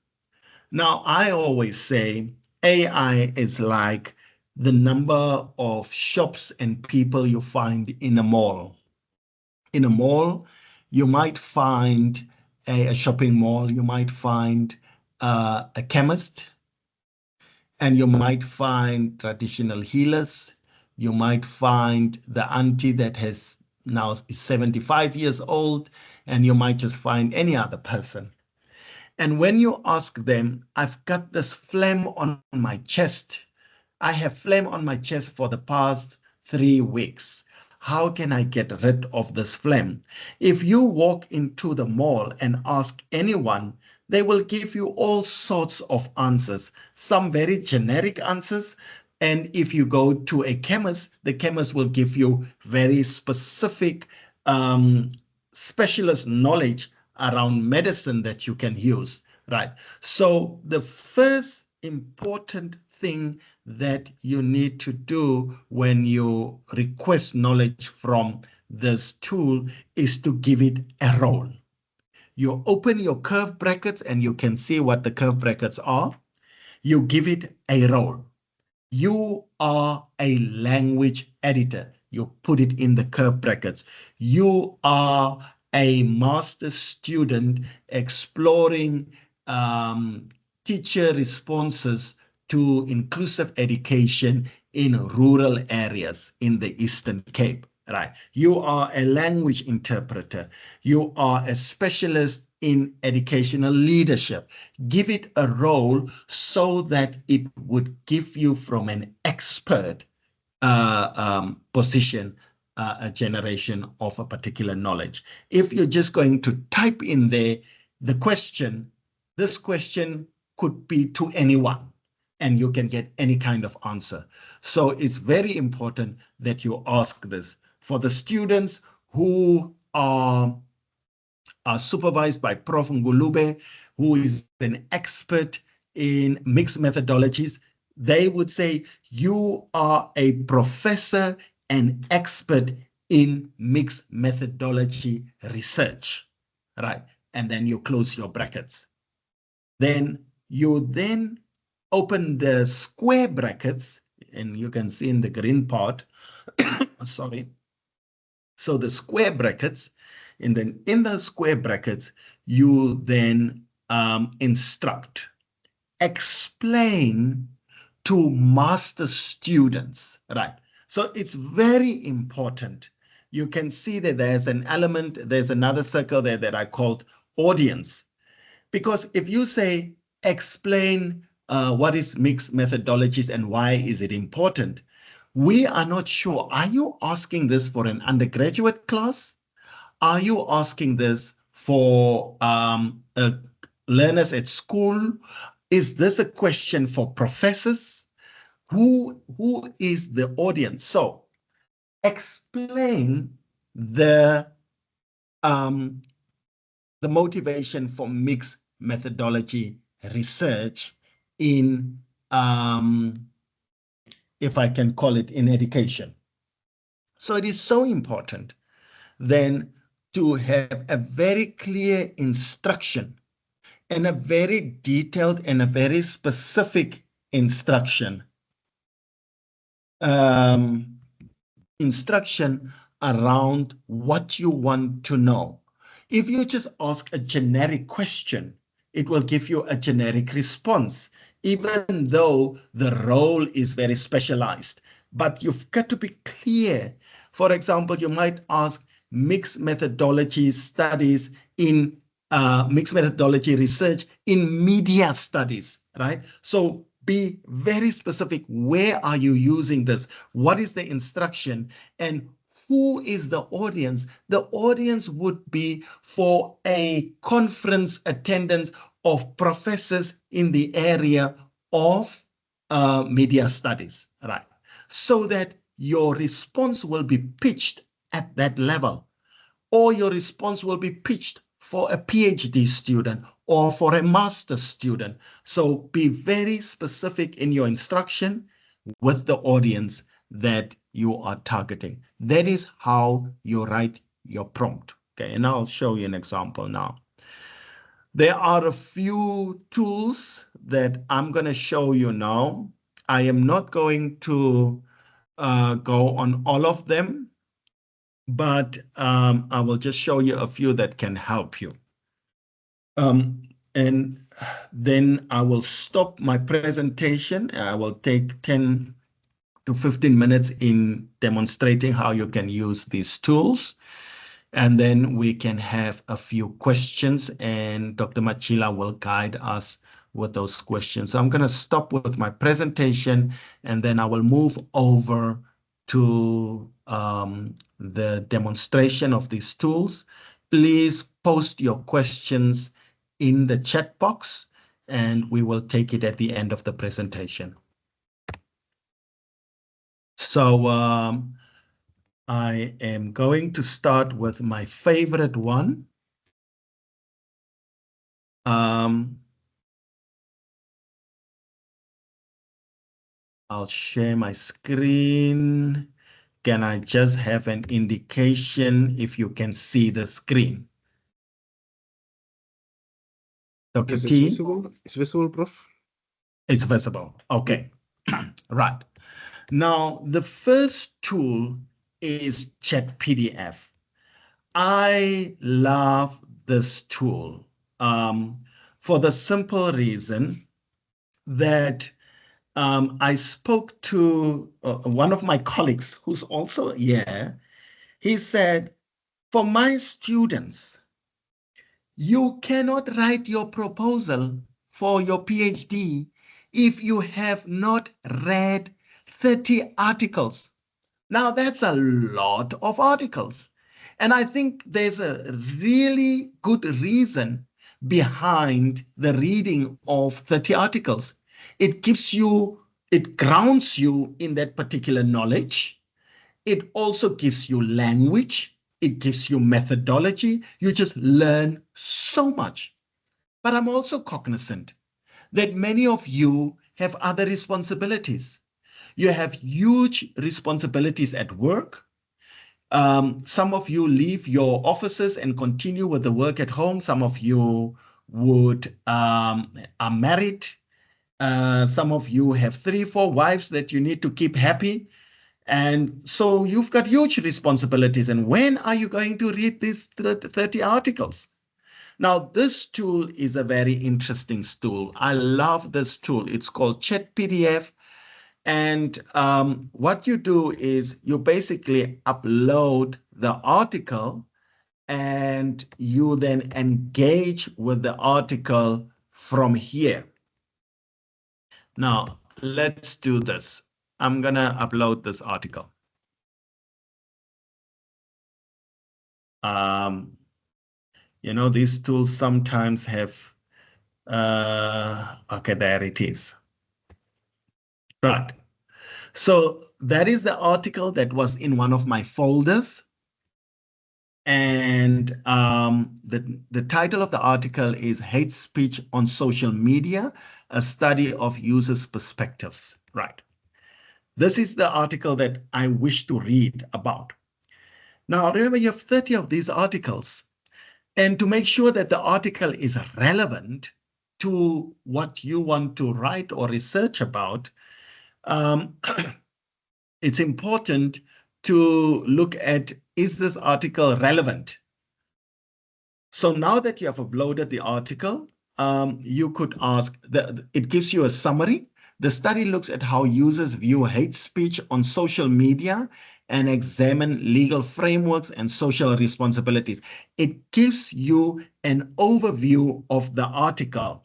Now, I always say AI is like the number of shops and people you find in a mall. In a mall, you might find a shopping mall, you might find a chemist, and you might find traditional healers. You might find the auntie that has now is 75 years old, and you might just find any other person. And when you ask them, I've got this phlegm on my chest. I have phlegm on my chest for the past 3 weeks. How can I get rid of this phlegm? If you walk into the mall and ask anyone, they will give you all sorts of answers, some very generic answers. And if you go to a chemist, the chemist will give you very specific specialist knowledge around medicine that you can use, right? So the first important thing that you need to do when you request knowledge from this tool is to give it a role. You open your curve brackets and you can see what the curve brackets are. You give it a role. You are a language editor. You put it in the curve brackets. You are a master student exploring teacher responses to inclusive education in rural areas in the Eastern Cape, right? You are a language interpreter. You are a specialist in educational leadership. Give it a role so that it would give you from an expert position a generation of a particular knowledge. If you're just going to type in there the question, this question could be to anyone and you can get any kind of answer. So it's very important that you ask this. For the students who are supervised by Prof. Ngulube, who is an expert in mixed methodologies, they would say, you are a professor and expert in mixed methodology research, right? And then you close your brackets. Then you open the square brackets, and you can see in the green part, sorry. So the square brackets, and then in the square brackets, you then instruct, explain to master students, right? So it's very important. You can see that there's an element, there's another circle there that I called audience. Because if you say, explain what is mixed methodologies and why is it important, we are not sure. Are you asking this for an undergraduate class? Are you asking this for learners at school? Is this a question for professors? Who is the audience? So explain um, the motivation for mixed methodology research in, if I can call it, in education. So it is so important then to have a very clear instruction and a very detailed and a very specific instruction around what you want to know. If you just ask a generic question, it will give you a generic response, even though the role is very specialized. But you've got to be clear. For example, you might ask mixed methodology studies in mixed methodology research in media studies, right? So be very specific. Where are you using this? What is the instruction? And who is the audience? The audience would be for a conference attendance of professors in the area of media studies, right? So that your response will be pitched at that level, or your response will be pitched for a PhD student or for a master's student. So be very specific in your instruction with the audience that you are targeting. That is how you write your prompt. Okay, and I'll show you an example now. There are a few tools that I'm going to show you now. I am not going to go on all of them, but I will just show you a few that can help you. And then I will stop my presentation. I will take 10 to 15 minutes in demonstrating how you can use these tools. And then we can have a few questions, and Dr. Machila will guide us with those questions. So I'm going to stop with my presentation, and then I will move over to the demonstration of these tools. Please post your questions in the chat box, and we will take it at the end of the presentation. So I am going to start with my favorite one. I'll share my screen. Can I just have an indication if you can see the screen? Dr. Yes, T? It's visible, Prof. It's visible. Okay. Right. Now, the first tool is Chat PDF. I love this tool for the simple reason that I spoke to one of my colleagues who's also here. He said, for my students, you cannot write your proposal for your PhD if you have not read 30 articles. Now, that's a lot of articles. And I think there's a really good reason behind the reading of 30 articles. It gives you, it grounds you in that particular knowledge. It also gives you language. It gives you methodology. You just learn so much. But I'm also cognizant that many of you have other responsibilities. You have huge responsibilities at work. Some of you leave your offices and continue with the work at home. Some of you are married. Some of you have 3, 4 wives that you need to keep happy. And so you've got huge responsibilities. And when are you going to read these 30 articles? Now, this tool is a very interesting tool. I love this tool. It's called Chat PDF. And what you do is you basically upload the article and you then engage with the article from here. Now, let's do this. I'm going to upload this article. You know, these tools sometimes have, okay, there it is. Right. So that is the article that was in one of my folders. And the title of the article is Hate Speech on Social Media, a study of users' perspectives. Right. This is the article that I wish to read about. Now, remember, you have 30 of these articles. And to make sure that the article is relevant to what you want to write or research about, it's important to look at, is this article relevant? So now that you have uploaded the article, you could ask, it gives you a summary. The study looks at how users view hate speech on social media and examine legal frameworks and social responsibilities. It gives you an overview of the article.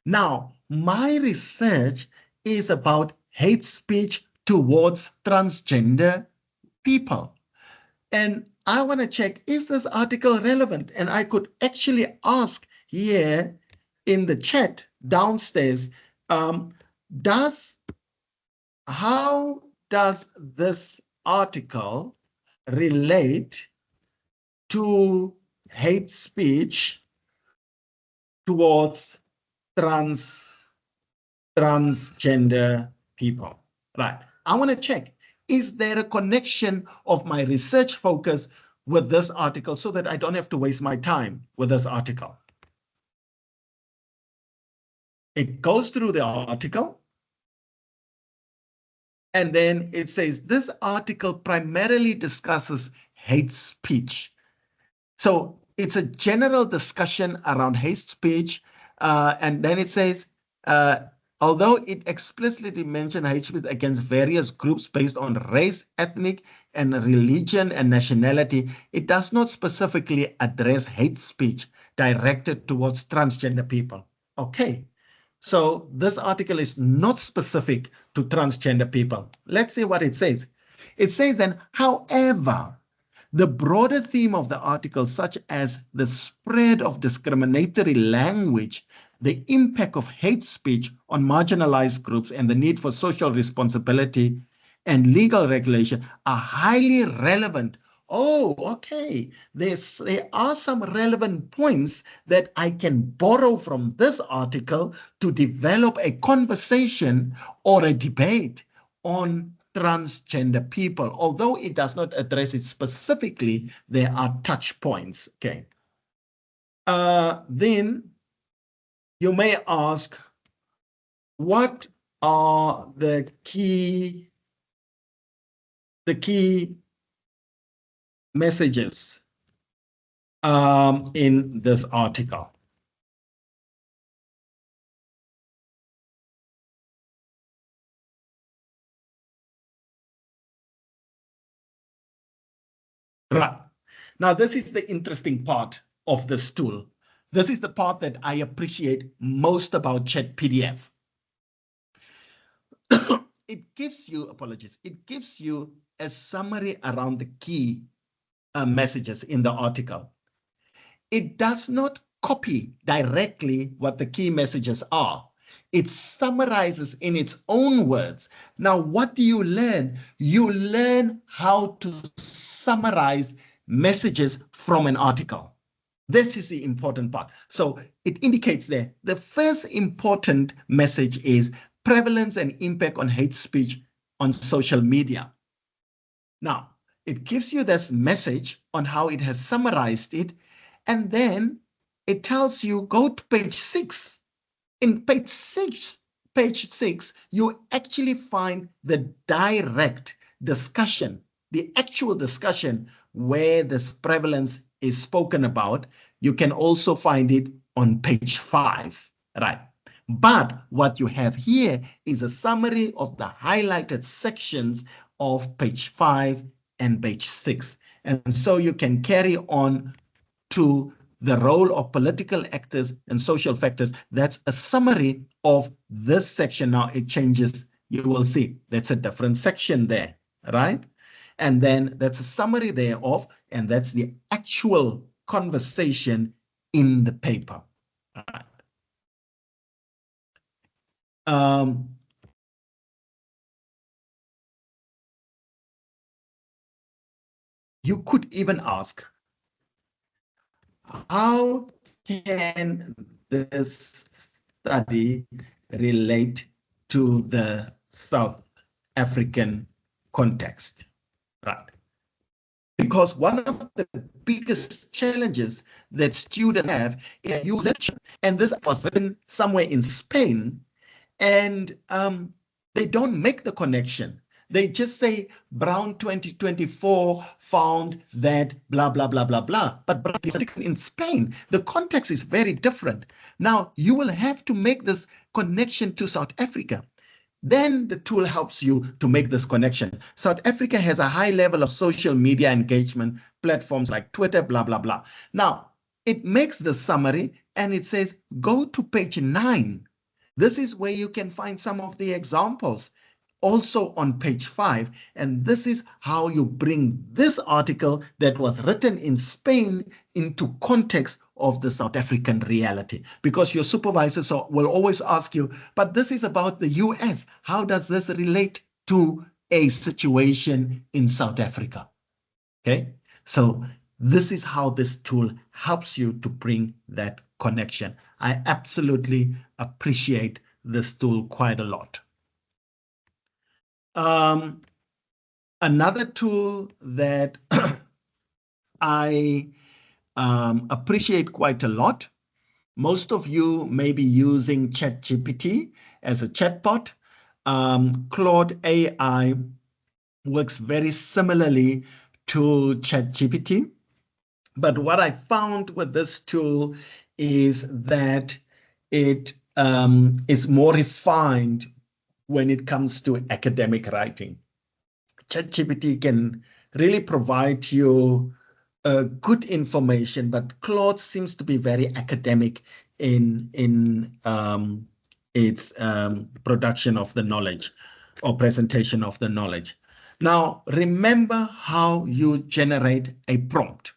Now, my research is about hate speech towards transgender people. And I want to check, is this article relevant? And I could actually ask here in the chat downstairs, how does this article relate to hate speech towards transgender people? Right. I want to check, is there a connection of my research focus with this article so that I don't have to waste my time with this article? It goes through the article. And then it says, this article primarily discusses hate speech. So it's a general discussion around hate speech. And then it says, although it explicitly mentions hate speech against various groups based on race, ethnic, and religion and nationality, it does not specifically address hate speech directed towards transgender people. Okay. So this article is not specific to transgender people. Let's see what it says. It says then, however, the broader theme of the article, such as the spread of discriminatory language, the impact of hate speech on marginalized groups, and the need for social responsibility and legal regulation are highly relevant. Oh, okay. There are some relevant points that I can borrow from this article to develop a conversation or a debate on transgender people. Although it does not address it specifically, there are touch points. Okay. Then you may ask, what are the key messages in this article? Right. Now, this is the interesting part of this tool. This is the part that I appreciate most about ChatPDF. It gives you, it gives you a summary around the key messages in the article. It does not copy directly what the key messages are. It summarizes in its own words. Now, what do you learn? You learn how to summarize messages from an article. This is the important part. So it indicates there, the first important message is prevalence and impact on hate speech on social media. Now, it gives you this message on how it has summarized it, and then it tells you, go to page 6. In page 6, you actually find the direct discussion, the actual discussion where this prevalence is spoken about. You can also find it on page 5, right? But what you have here is a summary of the highlighted sections of page 5 and page 6. And so you can carry on to the role of political actors and social factors. That's a summary of this section. Now it changes. You will see that's a different section there, right? And then that's a summary thereof, and that's the actual conversation in the paper. All right. You could even ask, how can this study relate to the South African context? Right. Because one of the biggest challenges that students have is you lecture, and this was written somewhere in Spain, and they don't make the connection. They just say Brown 2024 found that blah, blah, blah, blah, blah. But in Spain, the context is very different. Now, you will have to make this connection to South Africa. Then the tool helps you to make this connection. South Africa has a high level of social media engagement, platforms like Twitter, blah, blah, blah. Now, it makes the summary and it says, go to page 9. This is where you can find some of the examples. Also on page 5, and this is how you bring this article that was written in Spain into context of the South African reality, because your supervisors will always ask you, but this is about the US. How does this relate to a situation in South Africa? Okay, so this is how this tool helps you to bring that connection. I absolutely appreciate this tool quite a lot. Another tool that I appreciate quite a lot, most of you may be using ChatGPT as a chatbot. Claude AI works very similarly to ChatGPT. But what I found with this tool is that it is more refined when it comes to academic writing. ChatGPT can really provide you good information, but Claude seems to be very academic in its production of the knowledge or presentation of the knowledge. Now, remember how you generate a prompt.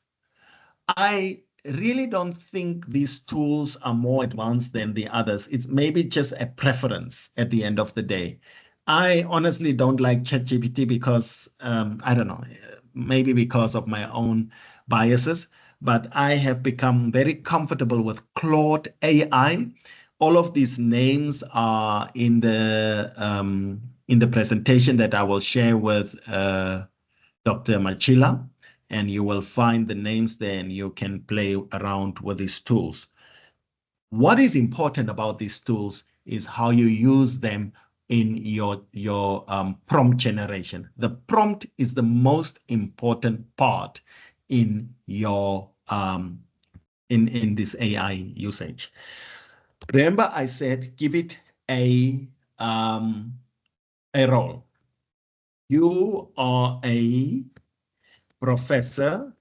I really don't think these tools are more advanced than the others. It's maybe just a preference at the end of the day. I honestly don't like ChatGPT because, I don't know, maybe because of my own biases, but I have become very comfortable with Claude AI. All of these names are in the presentation that I will share with Dr. Machila, and you will find the names there and you can play around with these tools. What is important about these tools is how you use them in your prompt generation. The prompt is the most important part in your in this AI usage. Remember, I said give it a role. You are a professor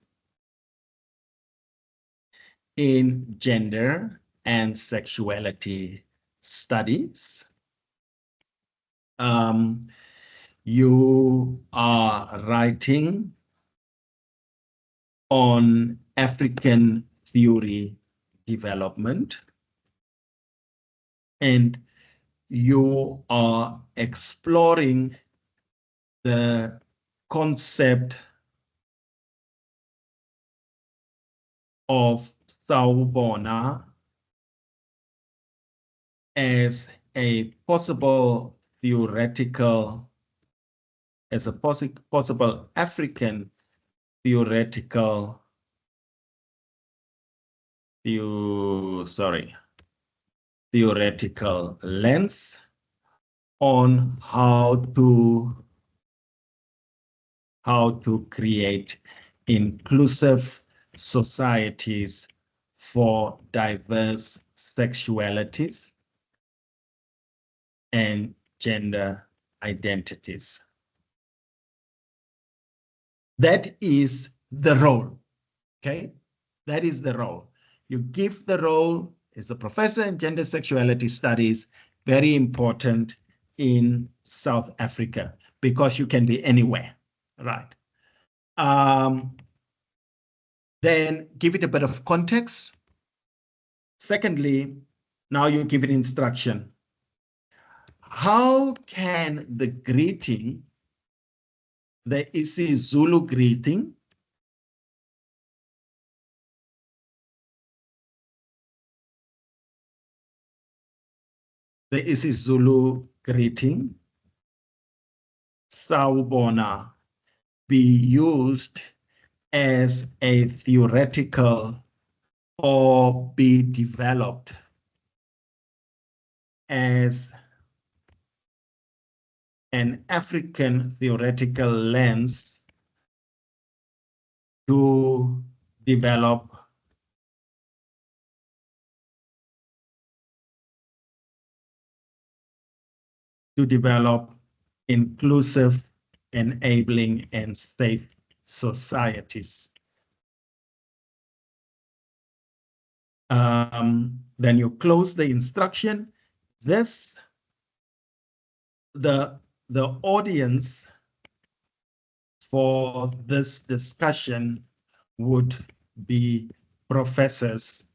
in gender and sexuality studies. You are writing on African theory development, and you are exploring the concept of Sawubona as a possible possible African theoretical lens on how to create inclusive societies for diverse sexualities and gender identities. That is the role, okay? That is the role. You give the role as a professor in gender sexuality studies, very important in South Africa, because you can be anywhere, right? Then give it a bit of context. Secondly, now you give it instruction. How can the greeting, the isiZulu greeting, sawubona, be used as a theoretical or be developed as an African theoretical lens to develop inclusive, enabling, and safe societies. Then you close the instruction. The audience for this discussion would be professors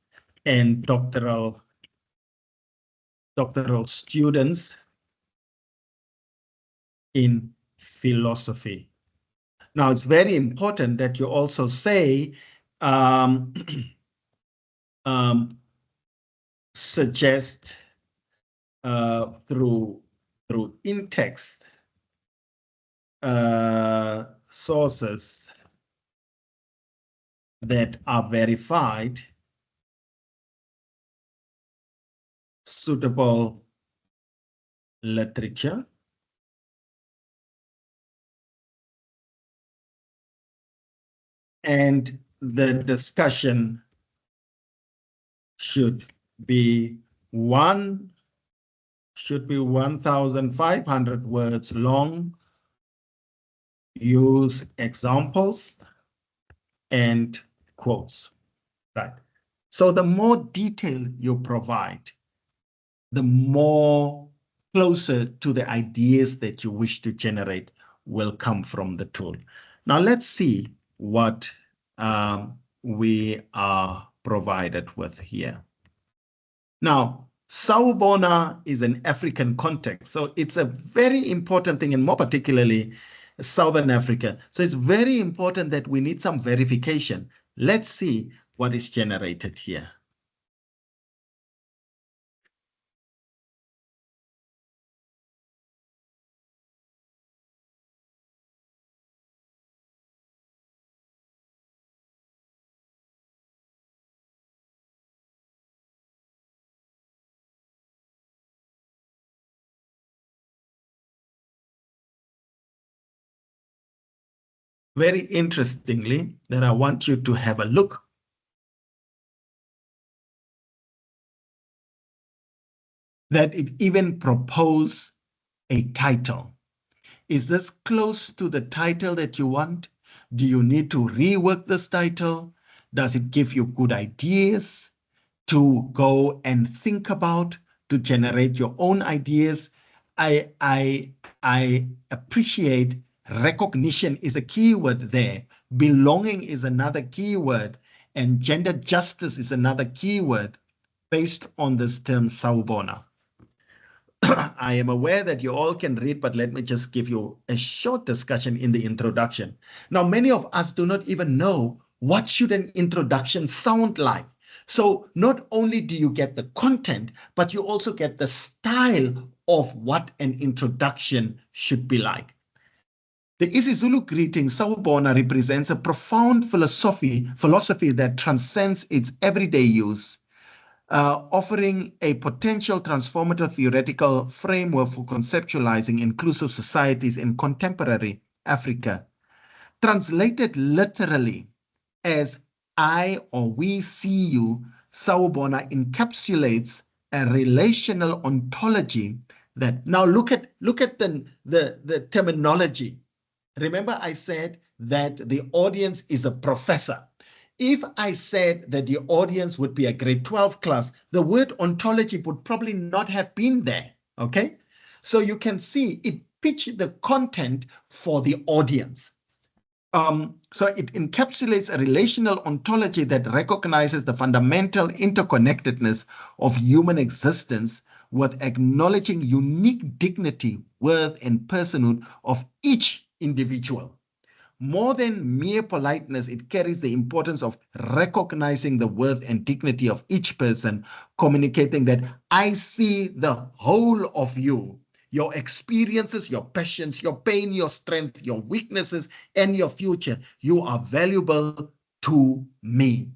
and doctoral students in philosophy. Now, it's very important that you also say, suggest through in-text sources that are verified, suitable literature, and the discussion should be 1,500 words long. Use examples and quotes, right? So the more detail you provide, the more closer to the ideas that you wish to generate will come from the tool. Now let's see what we are provided with here. Now, sawubona is an African context, so it's a very important thing, and more particularly Southern Africa. So it's very important that we need some verification. Let's see what is generated here. Very interestingly, that I want you to have a look. That it even proposes a title. Is this close to the title that you want? Do you need to rework this title? Does it give you good ideas to go and think about, to generate your own ideas? I appreciate recognition is a keyword there. Belonging is another keyword, and gender justice is another keyword based on this term sawubona. I am aware that you all can read, but let me just give you a short discussion in the introduction. Now, many of us do not even know what should an introduction sound like. So not only do you get the content, but you also get the style of what an introduction should be like. The isiZulu greeting, sawubona, represents a profound philosophy that transcends its everyday use, offering a potential transformative theoretical framework for conceptualizing inclusive societies in contemporary Africa. Translated literally as I or we see you, sawubona encapsulates a relational ontology that, now look at the terminology. Remember I said that the audience is a professor. If I said that the audience would be a grade 12 class, the word ontology would probably not have been there, okay? So you can see it pitched the content for the audience. So it encapsulates a relational ontology that recognizes the fundamental interconnectedness of human existence with acknowledging unique dignity, worth, and personhood of each individual. More than mere politeness, it carries the importance of recognizing the worth and dignity of each person, communicating that I see the whole of you, your experiences, your passions, your pain, your strength, your weaknesses, and your future. You are valuable to me.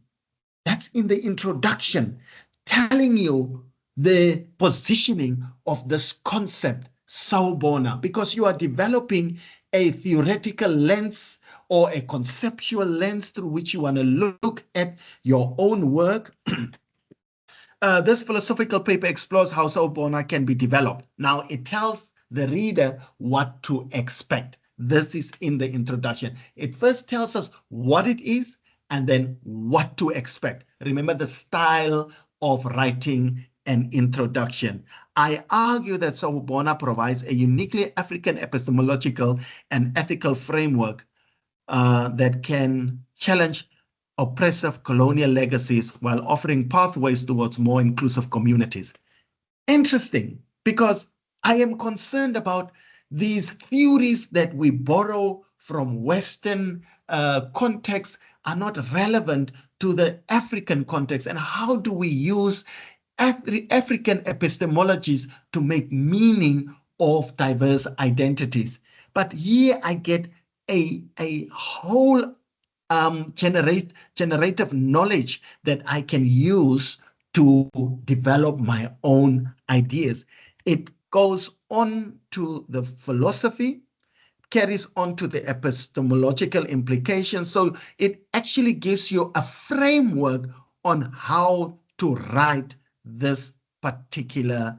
That's in the introduction, telling you the positioning of this concept, sawubona, because you are developing a theoretical lens or a conceptual lens through which you want to look at your own work. This philosophical paper explores how sawubona can be developed. Now, it tells the reader what to expect. This is in the introduction. It first tells us what it is and then what to expect. Remember the style of writing an introduction. I argue that sawubona provides a uniquely African epistemological and ethical framework that can challenge oppressive colonial legacies while offering pathways towards more inclusive communities. Interesting, because I am concerned about these theories that we borrow from Western contexts are not relevant to the African context. And how do we use African epistemologies to make meaning of diverse identities? But here I get a whole generative knowledge that I can use to develop my own ideas. It goes on to the philosophy, carries on to the epistemological implications. So it actually gives you a framework on how to write this particular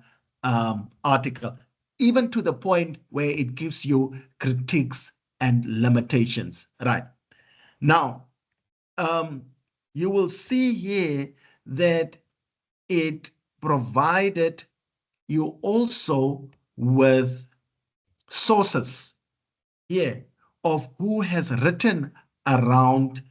article, even to the point where it gives you critiques and limitations, right? Now, you will see here that it provided you also with sources here of who has written around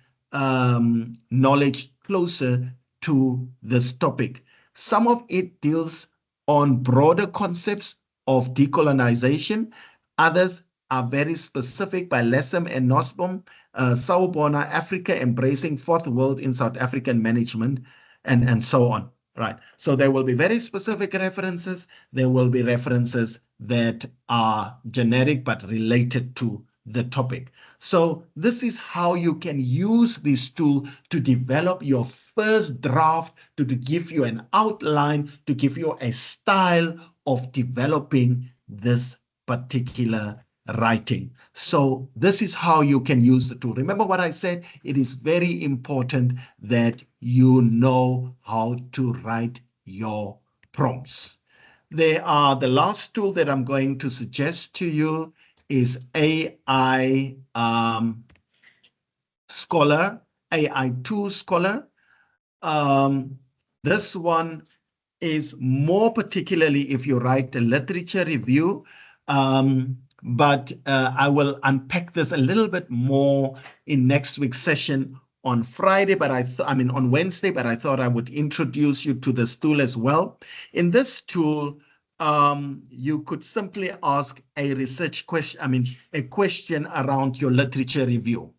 knowledge closer to this topic. Some of it deals on broader concepts of decolonization. Others are very specific by Lessem and Nosbaum, Sawubona, Africa Embracing Fourth World in South African Management, and so on. Right. So there will be very specific references. There will be references that are generic but related to the topic. So this is how you can use this tool to develop your first draft, to give you an outline, to give you a style of developing this particular writing. So this is how you can use the tool. Remember what I said? It is very important that you know how to write your prompts. The last tool that I'm going to suggest to you is AI Scholar, AI2 Scholar. This one is more particularly if you write a literature review, but I will unpack this a little bit more in next week's session on Friday, but on Wednesday, but I thought I would introduce you to this tool as well. In this tool, you could simply ask a research question, a question around your literature review.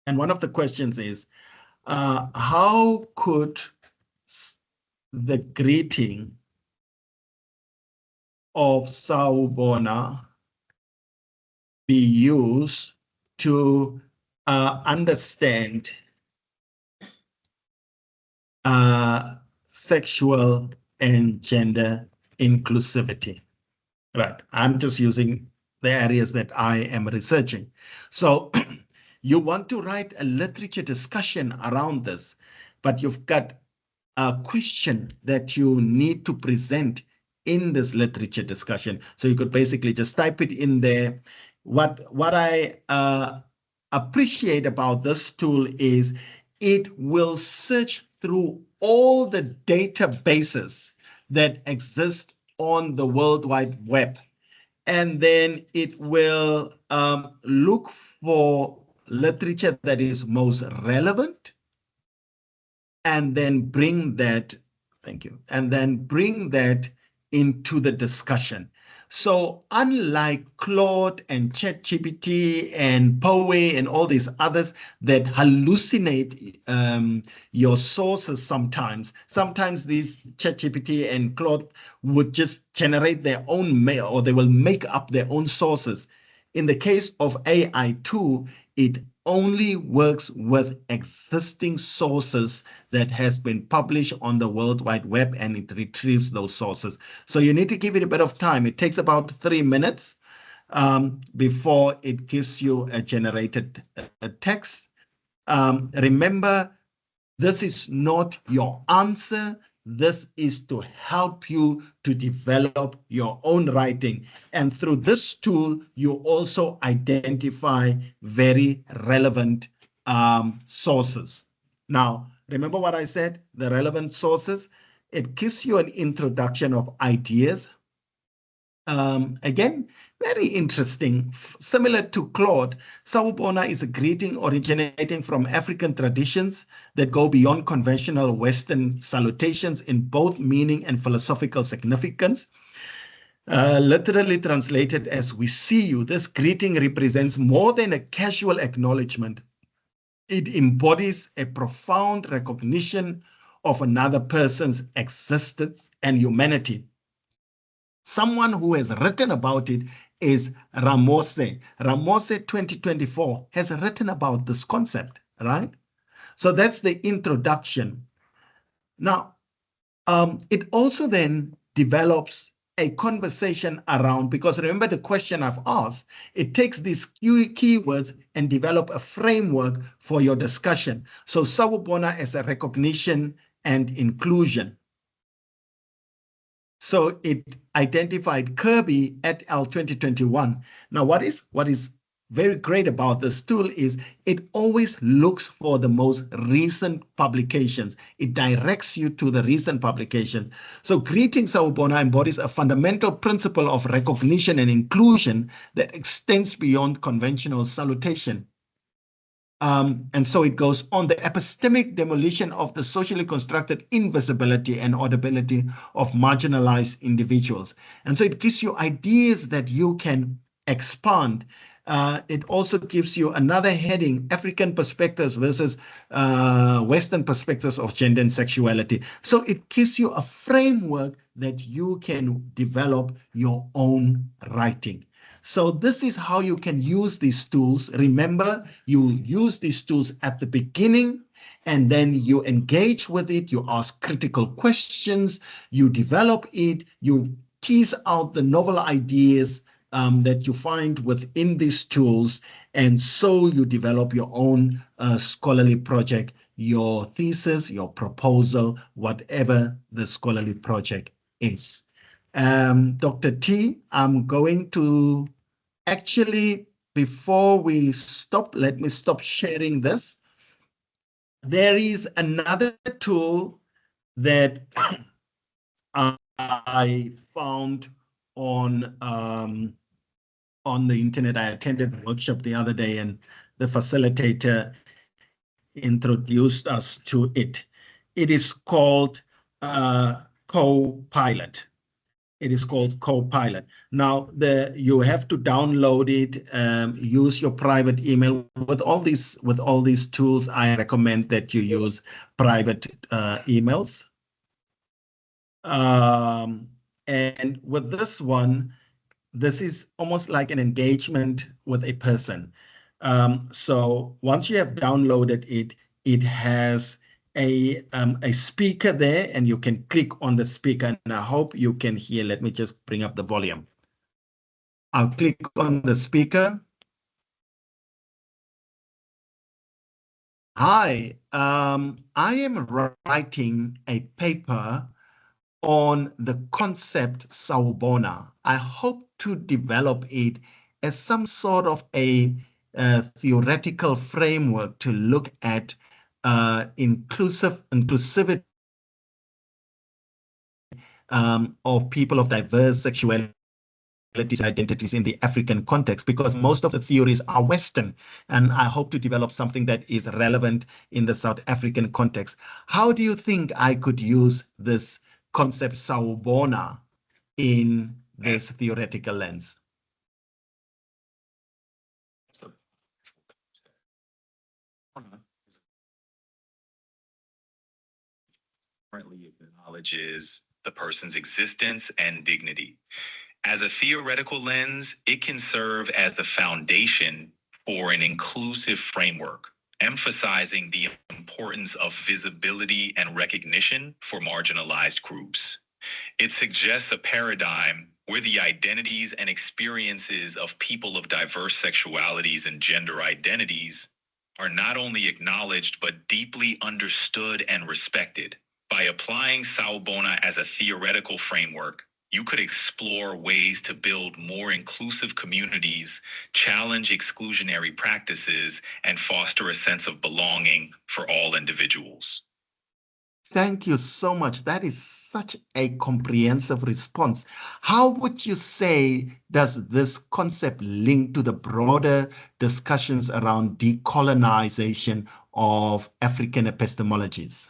And one of the questions is, how could the greeting of Sawubona be used to understand sexual and gender inclusivity? Right. I'm just using the areas that I am researching. So you want to write a literature discussion around this, but you've got a question that you need to present in this literature discussion. So you could basically just type it in there. What I appreciate about this tool is it will search through all the databases that exist on the World Wide Web. And then it will look for literature that is most relevant, and then bring that, thank you, and then bring that into the discussion. So unlike Claude and ChatGPT and Poe and all these others that hallucinate your sources sometimes these ChatGPT and Claude would just generate their own mail, or they will make up their own sources. In the case of AI too, it only works with existing sources that has been published on the World Wide Web, and it retrieves those sources. So you need to give it a bit of time. It takes about 3 minutes before it gives you a generated text. Remember, this is not your answer. This is to help you to develop your own writing. And through this tool, you also identify very relevant sources. Now, remember what I said, the relevant sources? It gives you an introduction of ideas. Again, very interesting. Similar to Claude, Sawubona is a greeting originating from African traditions that go beyond conventional Western salutations in both meaning and philosophical significance. Literally translated as "we see you," this greeting represents more than a casual acknowledgement. It embodies a profound recognition of another person's existence and humanity. Someone who has written about it is Ramose. Ramose 2024 has written about this concept, right? So that's the introduction. Now, it also then develops a conversation around, because remember the question I've asked, it takes these keywords and develop a framework for your discussion. So Sawubona as a recognition and inclusion. So it identified Kirby et al. 2021. Now, what is very great about this tool is it always looks for the most recent publications. It directs you to the recent publications. So Greetings Sawubona embodies a fundamental principle of recognition and inclusion that extends beyond conventional salutation. And so it goes on, the epistemic demolition of the socially constructed invisibility and audibility of marginalized individuals. And so it gives you ideas that you can expand. It also gives you another heading, African perspectives versus Western perspectives of gender and sexuality. So it gives you a framework that you can develop your own writing. So this is how you can use these tools. Remember, you use these tools at the beginning, and then you engage with it, you ask critical questions, you develop it, you tease out the novel ideas that you find within these tools, and so you develop your own scholarly project, your thesis, your proposal, whatever the scholarly project is. Dr. T, I'm going to actually, before we stop, let me stop sharing this. There is another tool that I found on the internet. I attended a workshop the other day, and the facilitator introduced us to it. It is called Copilot. It is called Copilot. Now, you have to download it, use your private email. With all these tools, I recommend that you use private emails. And with this one, this is almost like an engagement with a person. So once you have downloaded it, it has a speaker there, and you can click on the speaker, and I hope you can hear. Let me just bring up the volume. I'll click on the speaker. Hi, I am writing a paper on the concept Sawubona. I hope to develop it as some sort of a theoretical framework to look at inclusivity of people of diverse sexuality identities in the African context, because most of the theories are Western, and I hope to develop something that is relevant in the South African context. How do you think I could use this concept sawubona in this theoretical lens? So, currently acknowledges the person's existence and dignity. As a theoretical lens, it can serve as the foundation for an inclusive framework, emphasizing the importance of visibility and recognition for marginalized groups. It suggests a paradigm where the identities and experiences of people of diverse sexualities and gender identities are not only acknowledged but deeply understood and respected. By applying Sawubona as a theoretical framework, you could explore ways to build more inclusive communities, challenge exclusionary practices, and foster a sense of belonging for all individuals. Thank you so much. That is such a comprehensive response. How would you say does this concept link to the broader discussions around decolonization of African epistemologies?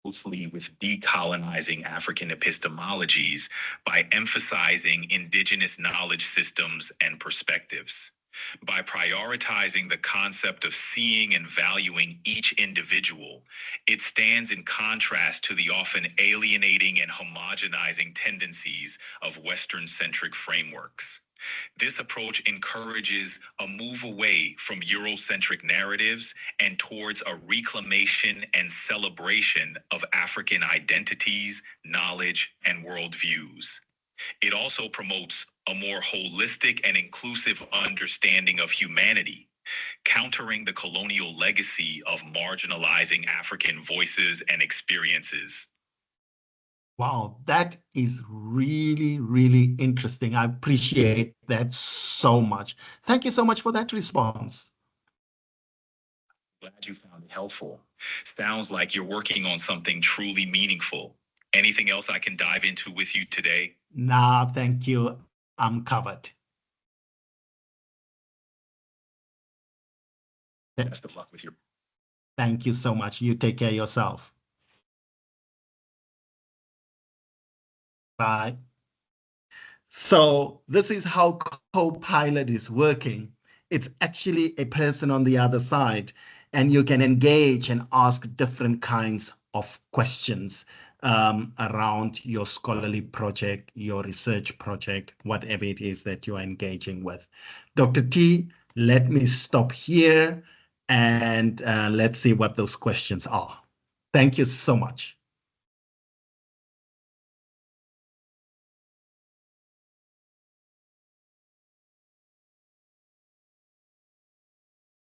Closely with decolonizing African epistemologies by emphasizing indigenous knowledge systems and perspectives. By prioritizing the concept of seeing and valuing each individual, it stands in contrast to the often alienating and homogenizing tendencies of Western-centric frameworks. This approach encourages a move away from Eurocentric narratives and towards a reclamation and celebration of African identities, knowledge, and worldviews. It also promotes a more holistic and inclusive understanding of humanity, countering the colonial legacy of marginalizing African voices and experiences. Wow, that is really, really interesting. I appreciate that so much. Thank you so much for that response. Glad you found it helpful. Sounds like you're working on something truly meaningful. Anything else I can dive into with you today? Nah, thank you. I'm covered. Best of luck with your. Thank you so much. You take care of yourself. Bye. So this is how Copilot is working. It's actually a person on the other side, and you can engage and ask different kinds of questions around your scholarly project, your research project, whatever it is that you are engaging with. Dr. T, let me stop here and let's see what those questions are. Thank you so much.